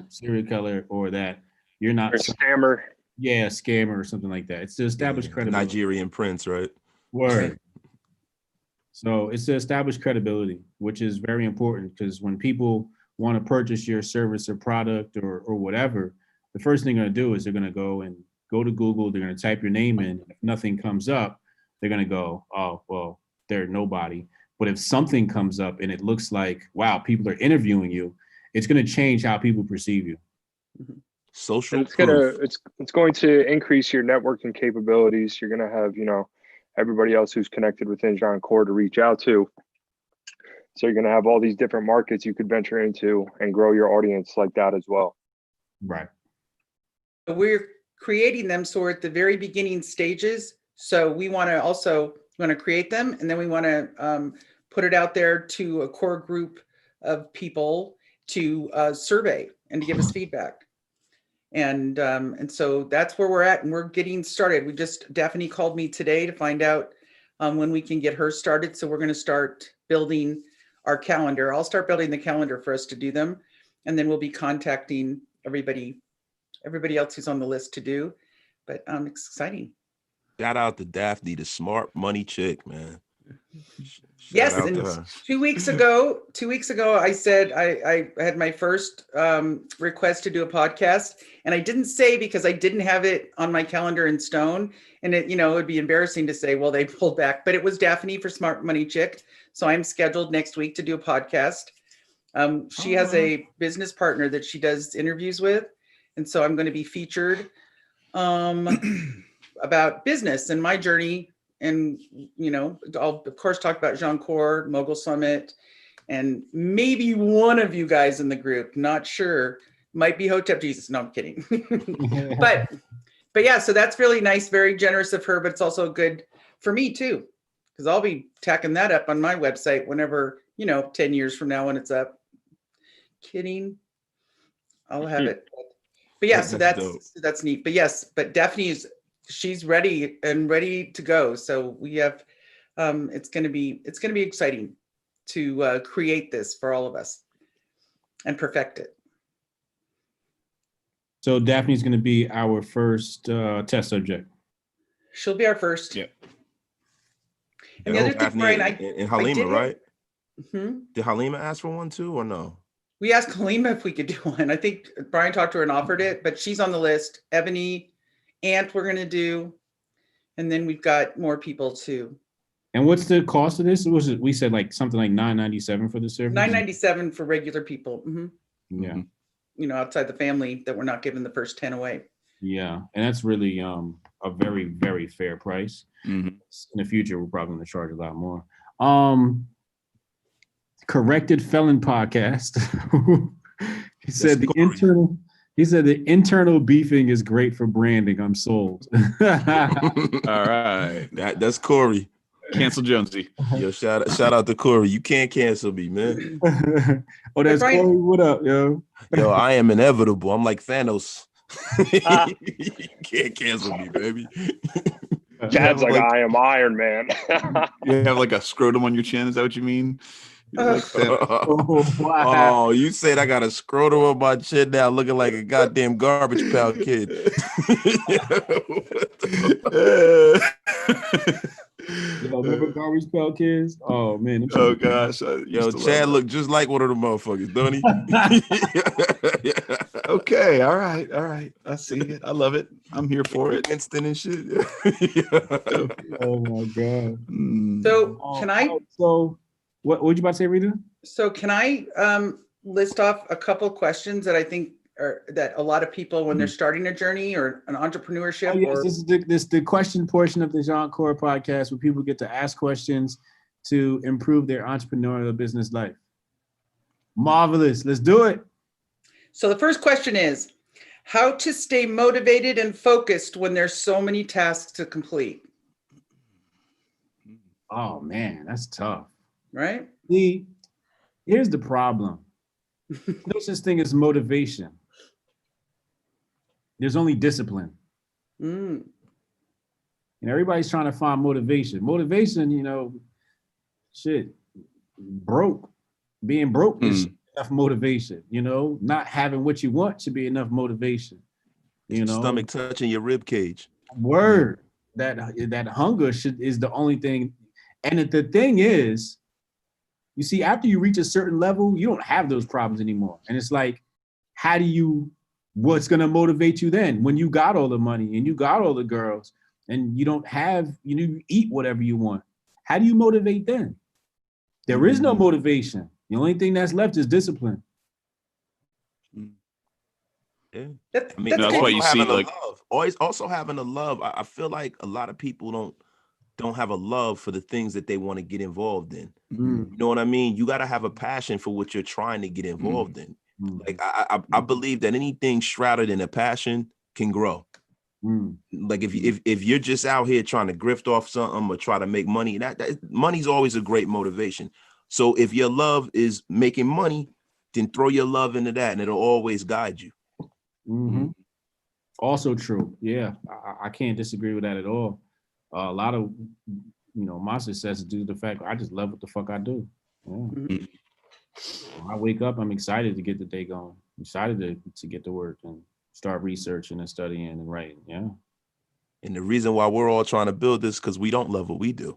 serial killer, or that you're not Or scammer. Yeah, scammer or something like that. It's to establish credibility. Nigerian prince, right? Word. So it's to establish credibility, which is very important, because when people want to purchase your service or product or whatever, the first thing they're going to do is they're going to go to Google, they're going to type your name in. If nothing comes up, they're going to go, oh, well, they're nobody. But if something comes up and it looks like, wow, people are interviewing you, it's going to change how people perceive you. Social And proof. it's going to increase your networking capabilities. You're going to have, everybody else who's connected within Jianchor to reach out to. So you're going to have all these different markets you could venture into and grow your audience like that as well. Right. We're creating them, so we're at the very beginning stages. So we want to create them, and then we want to put it out there to a core group of people to survey and to give us feedback. And so that's where we're at, and we're getting started. Daphne called me today to find out when we can get her started. So we're going to start building our calendar. I'll start building the calendar for us to do them, and then we'll be contacting everybody else who's on the list to do. But it's exciting. Shout out to Daphne, the smart money chick, man. Yes, Shout out and to her. 2 weeks ago, I said I had my first request to do a podcast, and I didn't say because I didn't have it on my calendar in stone, and it would be embarrassing to say, well, they pulled back, but it was Daphne for Smart Money Chick. So I'm scheduled next week to do a podcast. She has a business partner that she does interviews with, and so I'm going to be featured about business and my journey. And, I'll of course talk about Jianchor, Mogul Summit, and maybe one of you guys in the group, not sure, might be Hotep Jesus. No, I'm kidding. but yeah, so that's really nice, very generous of her, but it's also good for me too, because I'll be tacking that up on my website whenever, 10 years from now when it's up. Kidding. I'll have it. But yeah, so that's neat. But yes, but she's ready to go. So we have, it's going to be exciting to create this for all of us and perfect it. So Daphne's going to be our first test subject. She'll be our first. Yeah. And the other thing, Daphne Brian, and Halima, right? Mm-hmm. Did Halima ask for one too, or no? We asked Halima if we could do one. I think Brian talked to her and offered it, but she's on the list. Ebony, Ant, we're going to do. And then we've got more people too. And what's the cost of this? We said like something like $9.97 for the service. $9.97 for regular people. Mm-hmm. Yeah. Outside the family that we're not giving the first 10 away. Yeah. And that's really a very, very fair price. Mm-hmm. In the future, we're probably going to charge a lot more. Corrected Felon Podcast. He said the internal beefing is great for branding. I'm sold. All right. That's Corey. Cancel Jonesy. Yo, shout out to Corey. You can't cancel me, man. Oh, that's Brian, Corey. What up, yo? Yo, I am inevitable. I'm like Thanos. You can't cancel me, baby. Chad's like, I am Iron Man. You have like a scrotum on your chin. Is that what you mean? Like Wow. Oh, you said I got a scrotum on my chin now, looking like a goddamn garbage pail kid. Yo, remember garbage pail kids? Oh man, them Oh shit- gosh, I used Yo, to love Chad that. look just like one of the motherfuckers, don't he? Okay, all right, I see it. I love it. I'm here for it. Winston and shit. Oh my god. Mm. So Oh, can I, so what you about to say, Rita? list off a couple questions that I think are that a lot of people when they're starting a journey or an entrepreneurship Oh, yes, or this is the question portion of the Jianchor podcast where people get to ask questions to improve their entrepreneurial business life. Marvelous. Let's do it. so the first question is how to stay motivated and focused when there's so many tasks to complete, Oh man, that's tough. right? See, here's the problem. No such thing as motivation. There's only discipline. Mm, And everybody's trying to find motivation. Motivation, shit, broke. Being broke is enough motivation, not having what you want should be enough motivation. Stomach touching your rib cage. Word. That hunger is the only thing. And the thing is, you see, after you reach a certain level, you don't have those problems anymore. And it's like, what's gonna motivate you then when you got all the money and you got all the girls and you don't have, you eat whatever you want? How do you motivate then? There is no motivation. The only thing that's left is discipline. Yeah. that's, I mean, that's good. why you see, having a like- love. Always also having a love. I feel like a lot of people don't have a love for the things that they want to get involved in. Mm. You know what I mean? You got to have a passion for what you're trying to get involved in. Mm. Like I believe that anything shrouded in a passion can grow. Mm. Like if you're just out here trying to grift off something or try to make money, that money's always a great motivation. So if your love is making money, then throw your love into that and it'll always guide you. Mm-hmm. Also true. Yeah, I can't disagree with that at all. A lot of, my success is due to the fact I just love what the fuck I do. Yeah. Mhm. When I wake up, I'm excited to get the day going. I'm excited to get to work and start researching and studying and writing. Yeah. And the reason why we're all trying to build this because we don't love what we do.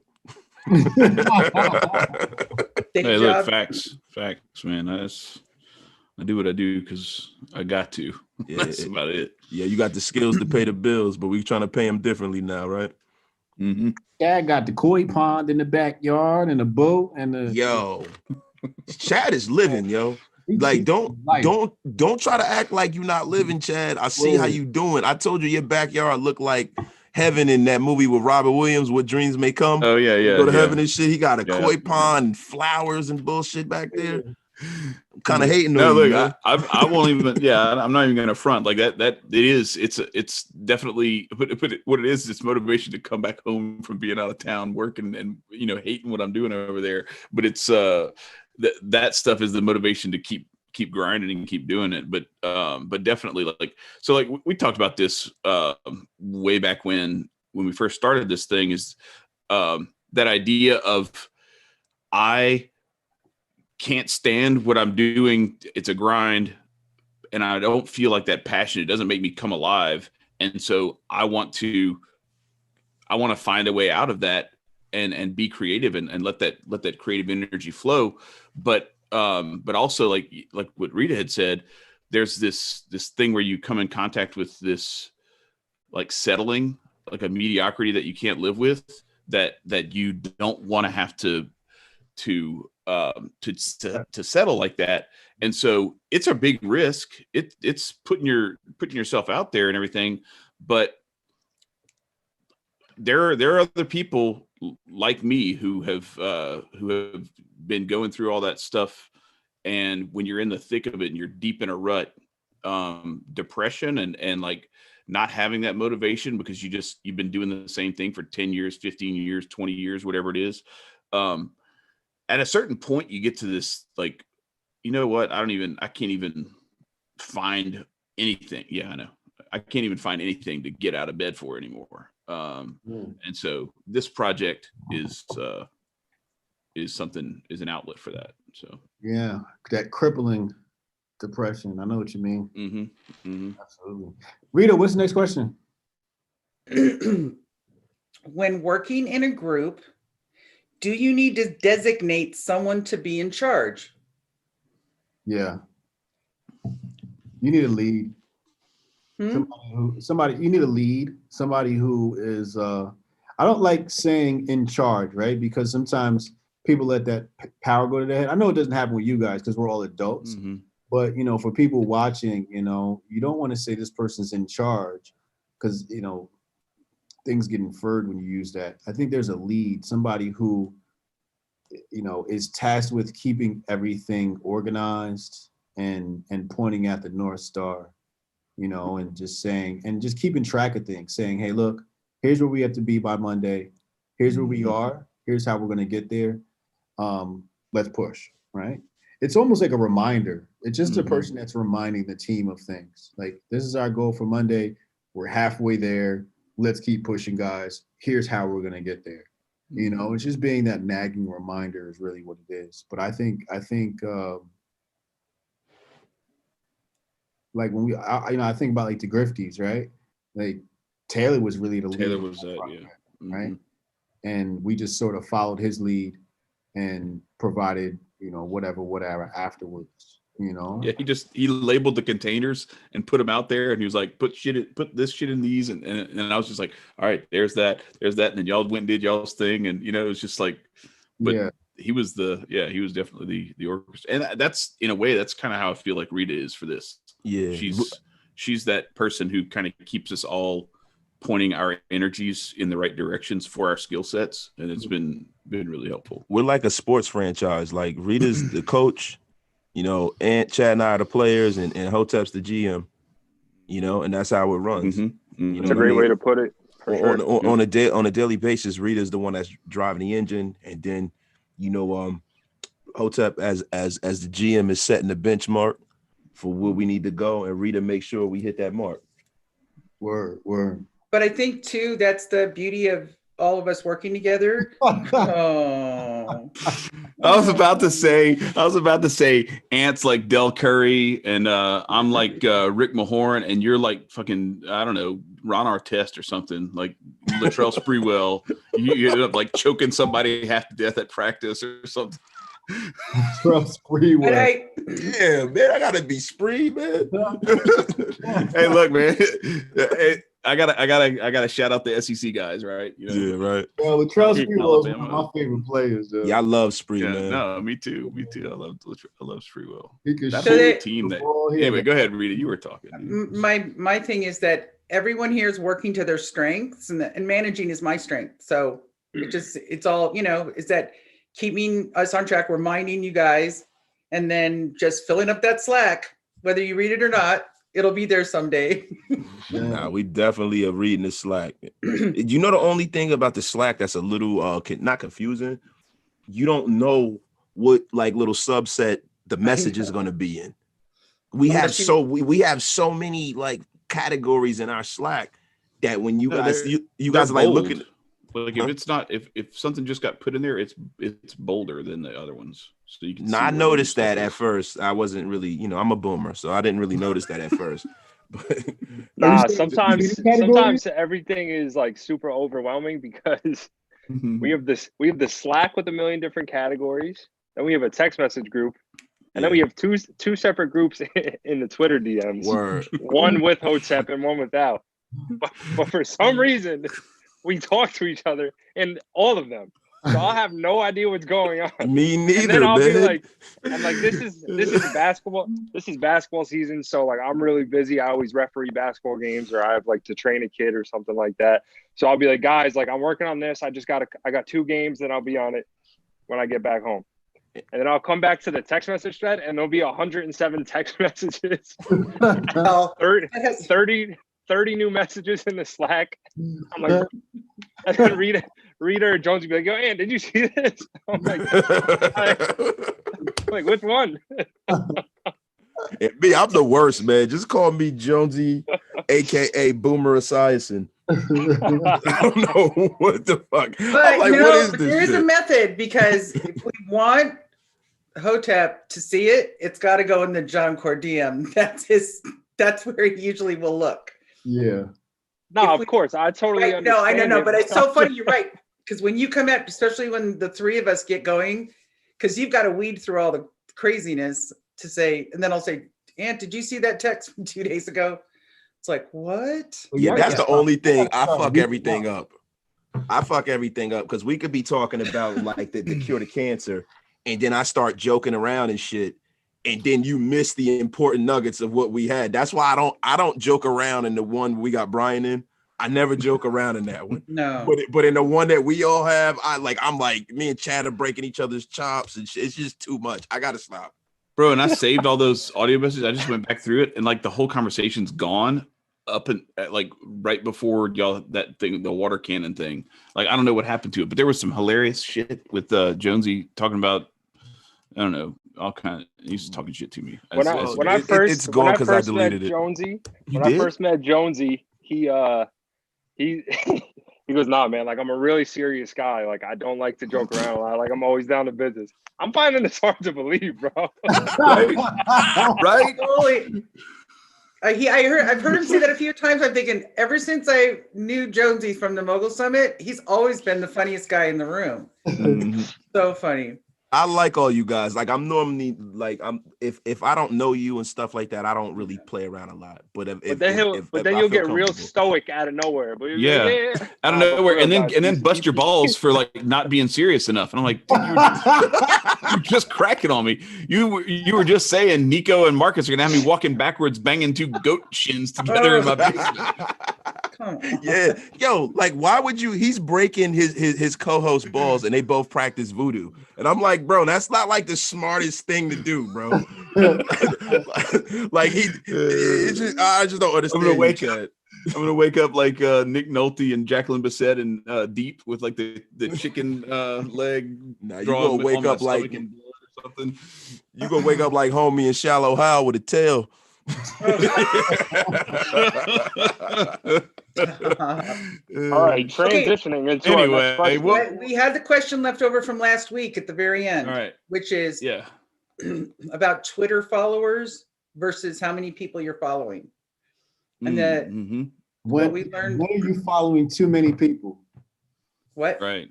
Day Hey, look, job. facts, man. I do what I do because I got to. Yeah, That's about it. Yeah, you got the skills to pay the bills, but we trying to pay them differently now, right? Mm-hmm. Dad got the koi pond in the backyard and a boat and the Yo, Chad is living, yo. he- Like, he- don't try to act like you're not living, Chad. I see how Word. you doing. I told you your backyard looked like heaven in that movie with Robert Williams, What Dreams May Come. Oh yeah, You yeah. go to yeah. heaven and shit. He got a Yeah. koi pond and flowers and bullshit back there. I'm kind of hating No, on you, look, man. I won't even. Yeah, I'm not even going to front like that. That it is. It's definitely. But what it is, it's motivation to come back home from being out of town, working and hating what I'm doing over there. But it's that stuff is the motivation to keep grinding and keep doing it. But definitely like we talked about this way back when we first started this thing is that idea of I can't stand what I'm doing. It's a grind and I don't feel like that passion. It doesn't make me come alive. And so I want to find a way out of that and be creative and let that creative energy flow. But also like what Rita had said, there's this thing where you come in contact with this like settling, like a mediocrity that you can't live with, that you don't want to have to settle like that. And so it's a big risk. It's putting yourself out there and everything, but there are other people like me who have been going through all that stuff. And when you're in the thick of it and you're deep in a rut, depression and like not having that motivation because you've been doing the same thing for 10 years, 15 years, 20 years, whatever it is. At a certain point you get to this, like, you know what? I can't even find anything. Yeah, I know. I can't even find anything to get out of bed for anymore. And so this project is an outlet for that. So yeah, that crippling depression. I know what you mean. mm-hmm. Mm-hmm. Absolutely. Rita, what's the next question? when working in a group, do you need to designate someone to be in charge? Yeah. You need a lead. Hmm? You need a lead, somebody who is I don't like saying in charge, right? Because sometimes people let that power go to their head. I know it doesn't happen with you guys because we're all adults, but for people watching, you don't want to say this person's in charge because things get inferred when you use that. I think there's a lead, somebody who is tasked with keeping everything organized and pointing at the North Star, and just saying, and just keeping track of things, saying, hey, look, here's where we have to be by Monday. Here's where we are. Here's how we're going to get there. Let's push, right? It's almost like a reminder. It's just a person that's reminding the team of things. Like, this is our goal for Monday. We're halfway there. Let's keep pushing, guys. Here's how we're going to get there. It's just being that nagging reminder is really what it is. But I think like when I think about like the Grifties, right? Like Taylor was really the leader. Taylor was that, yeah. Right. And we just sort of followed his lead and provided, whatever afterwards, Yeah, he labeled the containers and put them out there, and he was like, put this shit in these, and I was just like, all right, there's that, and then y'all went and did y'all's thing, and it was just like, but yeah. He was definitely the orchestra, and that's, in a way, that's kind of how I feel like Rita is for this. Yeah, she's that person who kind of keeps us all pointing our energies in the right directions for our skill sets, and it's been really helpful. We're like a sports franchise. Like, Rita's the coach, and Chad and I are the players, and Hotep's the GM, and that's how it runs. It's a great way to put it. On a daily basis, Rita's the one that's driving the engine, and then Hotep as the GM is setting the benchmark for where we need to go, and Rita makes sure we hit that mark. Word. But I think too, that's the beauty of all of us working together. Oh. I was about to say Ant's like Del Curry, and I'm like Rick Mahorn, and you're like fucking, I don't know, Ron Artest or something, like Latrell Sprewell. You ended up like choking somebody half to death at practice or something. Latrell Sprewell. Yeah, man, I gotta be Spree, man. Hey, look, man. I gotta shout out the SEC guys, right? Yeah, right. Well, Latrell Sprewell is one of my favorite players, though. Yeah, I love Spree, man. No, me too. I love Sprewell. That whole team. Anyway, go ahead, Rita. You were talking. My thing is that everyone here is working to their strengths, and managing is my strength. So it's all, is that keeping us on track, reminding you guys, and then just filling up that slack, whether you read it or not. It'll be there someday. Nah, we definitely are reading the Slack. The only thing about the Slack that's a little not confusing, you don't know what like little subset the message is going to be in. We have so many like categories in our Slack that when you guys are like looking. Like if it's not, if something just got put in there, it's bolder than the other ones. So you can. I noticed that at first. I wasn't really, I'm a boomer, so I didn't really notice that at first. But sometimes everything is like super overwhelming because we have the Slack with a million different categories. Then we have a text message group, and then we have two separate groups in the Twitter DMs. Word. One with Hotep and one without. But for some reason, we talk to each other in all of them. So I'll have no idea what's going on. Me neither. And then I'll be like, this is basketball season. So like I'm really busy. I always referee basketball games, or I have like to train a kid or something like that. So I'll be like, guys, like I'm working on this. I got 2 games, then I'll be on it when I get back home. And then I'll come back to the text message thread, and there'll be 107 text messages. 30 new messages in the Slack. I'm like, and then Rita or Jones would be like, yo, Ann, did you see this? I'm like, which one? I'm the worst, man. Just call me Jonesy, aka Boomer Esiason. I don't know what the fuck. But like, what is this there is a method, because if we want Hotep to see it, it's got to go in the Jianchor DM. That's where he usually will look. Yeah. No, If of course, I totally right, no, I understand. know, it. but it's so funny. You're right. Because when you come out, especially when the three of us get going, because you've got to weed through all the craziness to say, and then I'll say, Aunt, did you see that text from 2 days ago? It's like, what? Yeah, that's the only thing. I fuck reaching everything up. I fuck everything up because we could be talking about like the cure to cancer, and then I start joking around and shit, and then you miss the important nuggets of what we had. That's why I don't joke around in the one we got Brian in. I never joke around in that one. No. But in the one that we all have, I'm like me and Chad are breaking each other's chops and shit. It's just too much. I gotta stop. Bro, and I saved all those audio messages. I just went back through it, and like the whole conversation's gone up and like right before y'all that thing, the water cannon thing. Like I don't know what happened to it, but there was some hilarious shit with Jonesy talking about, I don't know, all kind of. He's talking shit to me. When I first met Jonesy, I first met Jonesy, he he goes, nah, man, like I'm a really serious guy. Like I don't like to joke around a lot. Like I'm always down to business. I'm finding this hard to believe, bro. Right? Right? Totally. I've heard him say that a few times. I'm thinking ever since I knew Jonesy from the Mogul Summit, he's always been the funniest guy in the room. So funny. I like all you guys. Like I'm normally like if I don't know you and stuff like that, I don't really play around a lot. But then you'll get real stoic out of nowhere. But yeah. Out of nowhere, and then bust your balls for like not being serious enough. And I'm like, dude, you're just cracking on me. You were just saying Nico and Marcus are gonna have me walking backwards, banging two goat shins together in my basement. Yeah, yo, like why would you? He's breaking his co-host balls, and they both practice voodoo. And I'm like, bro, that's not like the smartest thing to do, bro. Like I just don't understand. I'm gonna wake up like Nick Nolte and Jacqueline Bisset and Deep with like the chicken leg. Nah, you gonna wake up like something. You gonna wake up like Homie and Shallow Hal with a tail. All right, transitioning into our next question. We had the question left over from last week at the very end, all right, which is about Twitter followers versus how many people you're following. And what we learned. When are you following too many people? What? Right.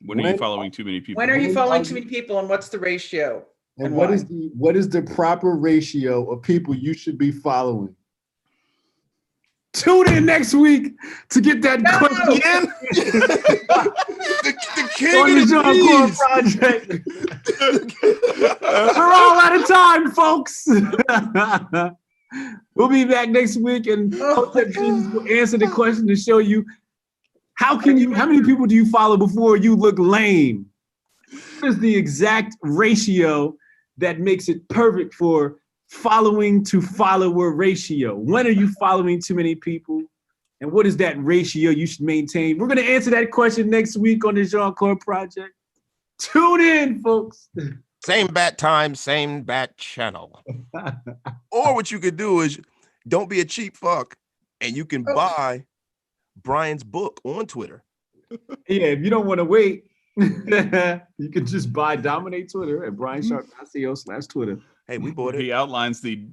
When are you following too many people? When are you following too many people, and what's the ratio? And what is the proper ratio of people you should be following? Tune in next week to get that question. the king on the Jianchor Project. We're all out of time, folks. We'll be back next week, and Jesus will answer the question to show you how many people do you follow before you look lame? What is the exact ratio that makes it perfect for following to follower ratio? When are you following too many people? And what is that ratio you should maintain? We're going to answer that question next week on the Jianchor Project. Tune in, folks. Same bat time, same bat channel. Or what you could do is don't be a cheap fuck, and you can buy Brian's book on Twitter. Yeah, if you don't want to wait, you can just buy Dominate Twitter at briansharp.co/Twitter. Hey, we bought it. He outlines the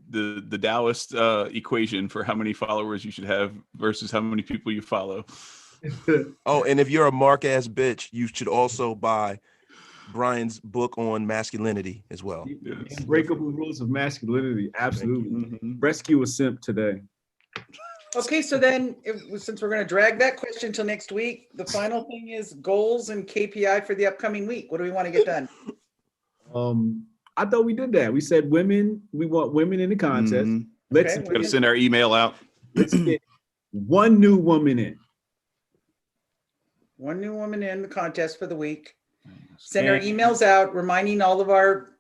Taoist equation for how many followers you should have versus how many people you follow. Oh, and if you're a mark-ass bitch, you should also buy Brian's book on masculinity as well. Yes. Unbreakable Rules of Masculinity. Absolutely. Rescue a simp today. Okay, so then since we're going to drag that question till next week, the final thing is goals and KPI for the upcoming week. What do we want to get done? I thought we did that. We said women. We want women in the contest. Let's gotta send our email out. Let's get one new woman in. One new woman in the contest for the week. Send our emails out, reminding all of our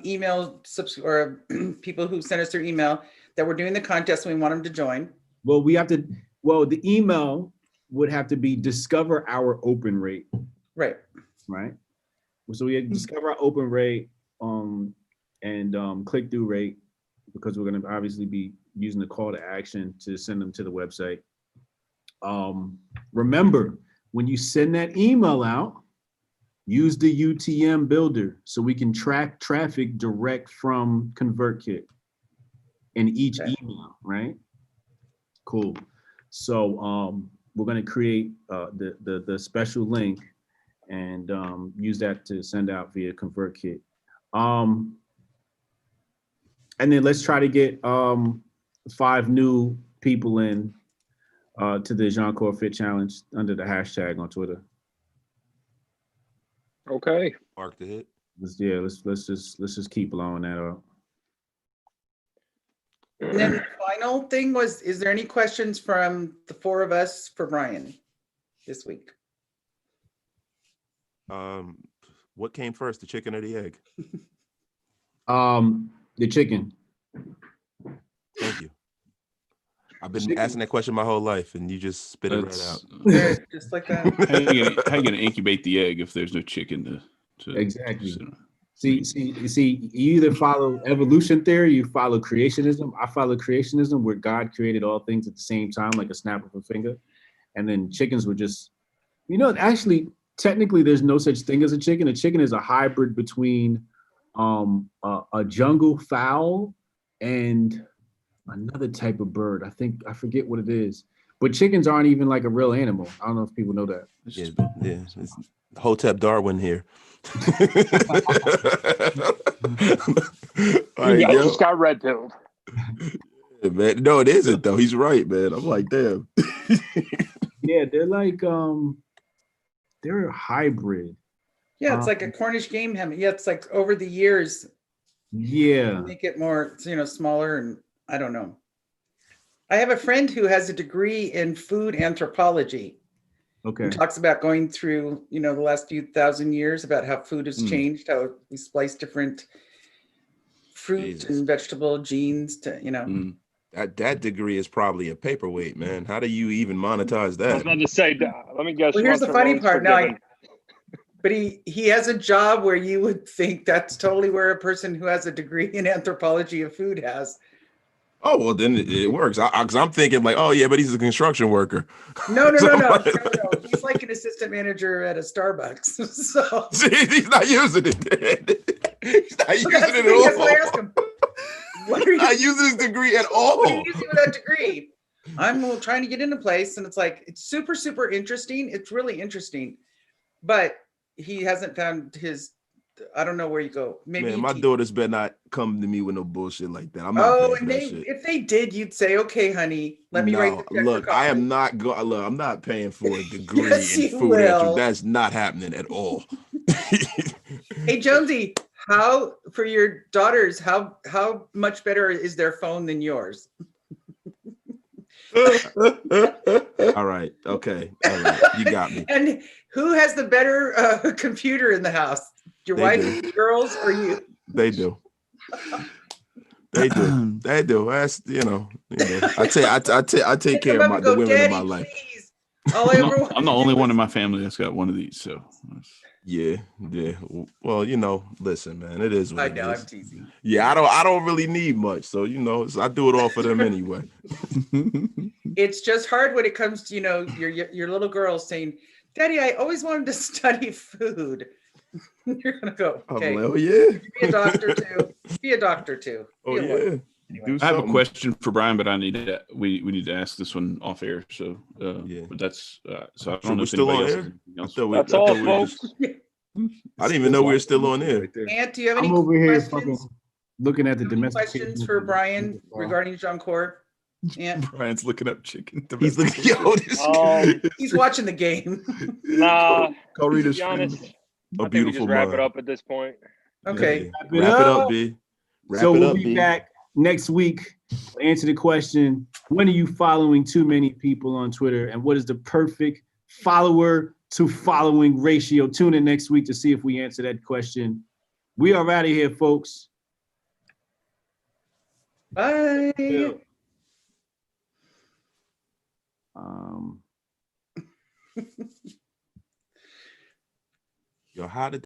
email or people who sent us their email that we're doing the contest and we want them to join. Well, the email would have to be discover our open rate. Right. So we had to discover our open rate and click-through rate, because we're going to obviously be using the call to action to send them to the website. Remember, when you send that email out, use the UTM builder so we can track traffic direct from ConvertKit in each email, right? Cool. So we're going to create the special link and use that to send out via ConvertKit. And then let's try to get 5 new people in to the Jianchor Fit Challenge under the hashtag on Twitter. Okay. Mark the hit. Let's just keep blowing that up. And then the final thing was, is there any questions from the 4 of us for Brian this week? What came first, the chicken or the egg? The chicken. Thank you. I've been asking that question my whole life, and you just spit it right out. Yeah, just like that. How you gonna incubate the egg if there's no chicken to Exactly. sit on? See, you either follow evolution theory, you follow creationism. I follow creationism, where God created all things at the same time, like a snap of a finger. And then chickens were just, actually, technically, there's no such thing as a chicken. A chicken is a hybrid between a jungle fowl and another type of bird. I forget what it is. But chickens aren't even like a real animal. I don't know if people know that. Yeah, it's Hotep Darwin here. You guys just got red pilled. Yeah, man. No, it isn't though. He's right, man. I'm like, damn. Yeah, they're like they're a hybrid. Yeah, it's like a Cornish game hen. Yeah, it's like over the years, Yeah. make it more, smaller, and I don't know. I have a friend who has a degree in food anthropology. Okay. He talks about going through, the last few thousand years, about how food has changed, how we splice different fruit and vegetable genes to, That degree is probably a paperweight, man. How do you even monetize that? I was about to say, let me guess. Well, here's the funny part. Now, but he has a job where you would think that's totally where a person who has a degree in anthropology of food has. Oh, well, then it works. Because I'm thinking like, oh, yeah, but he's a construction worker. No. He's like an assistant manager at a Starbucks. So See, he's not using it. He's not using it at all. That's why I ask him, what are you not using his degree at all. What are you using with that degree? I'm trying to get into place, and it's like, it's super, super interesting. It's really interesting, but he hasn't found his, I don't know where you go. Maybe Man, my daughters better not come to me with no bullshit like that. I'm not paying for that shit. If they did, you'd say, okay, honey, let me write the check. Look, I am not going. Look, I'm not paying for a degree Yes, in you food. will. That's not happening at all. Hey, Jonesy, how for your daughters? How much better is their phone than yours? All right. Okay. All right. You got me. And who has the better computer in the house? Your wife, the girls, or you? They do. They do. They do. That's I take care of the women in my life. Please. All I ever I'm the only one in my family that's got one of these. So yeah. Well, listen, man, it is what I it know, is. I'm teasing. Yeah, I don't really need much, so I do it all for them anyway. It's just hard when it comes to your little girl saying, "Daddy, I always wanted to study food." You're gonna go, okay. Oh, yeah. Be a doctor too. Be a doctor too. Oh yeah. Anyway. I have a question for Brian, but we need to ask this one off air. So but that's so I don't know we're if still on anybody air. else. That's all, folks. I didn't even know we were still on air. Ant, do you have any I'm over here questions? fucking looking at the domestic Questions for Brian regarding Jianchor? Ant? Brian's looking up chicken. He's looking. He's watching the game. Nah, Go read to his be honest, A I think we beautiful just wrap mind. it up at this point. Okay. Yeah. Wrap it up, B. So we'll be back next week to answer the question, when are you following too many people on Twitter, and what is the perfect follower to following ratio? Tune in next week to see if we answer that question. We are out of here, folks. Bye. Yo, how did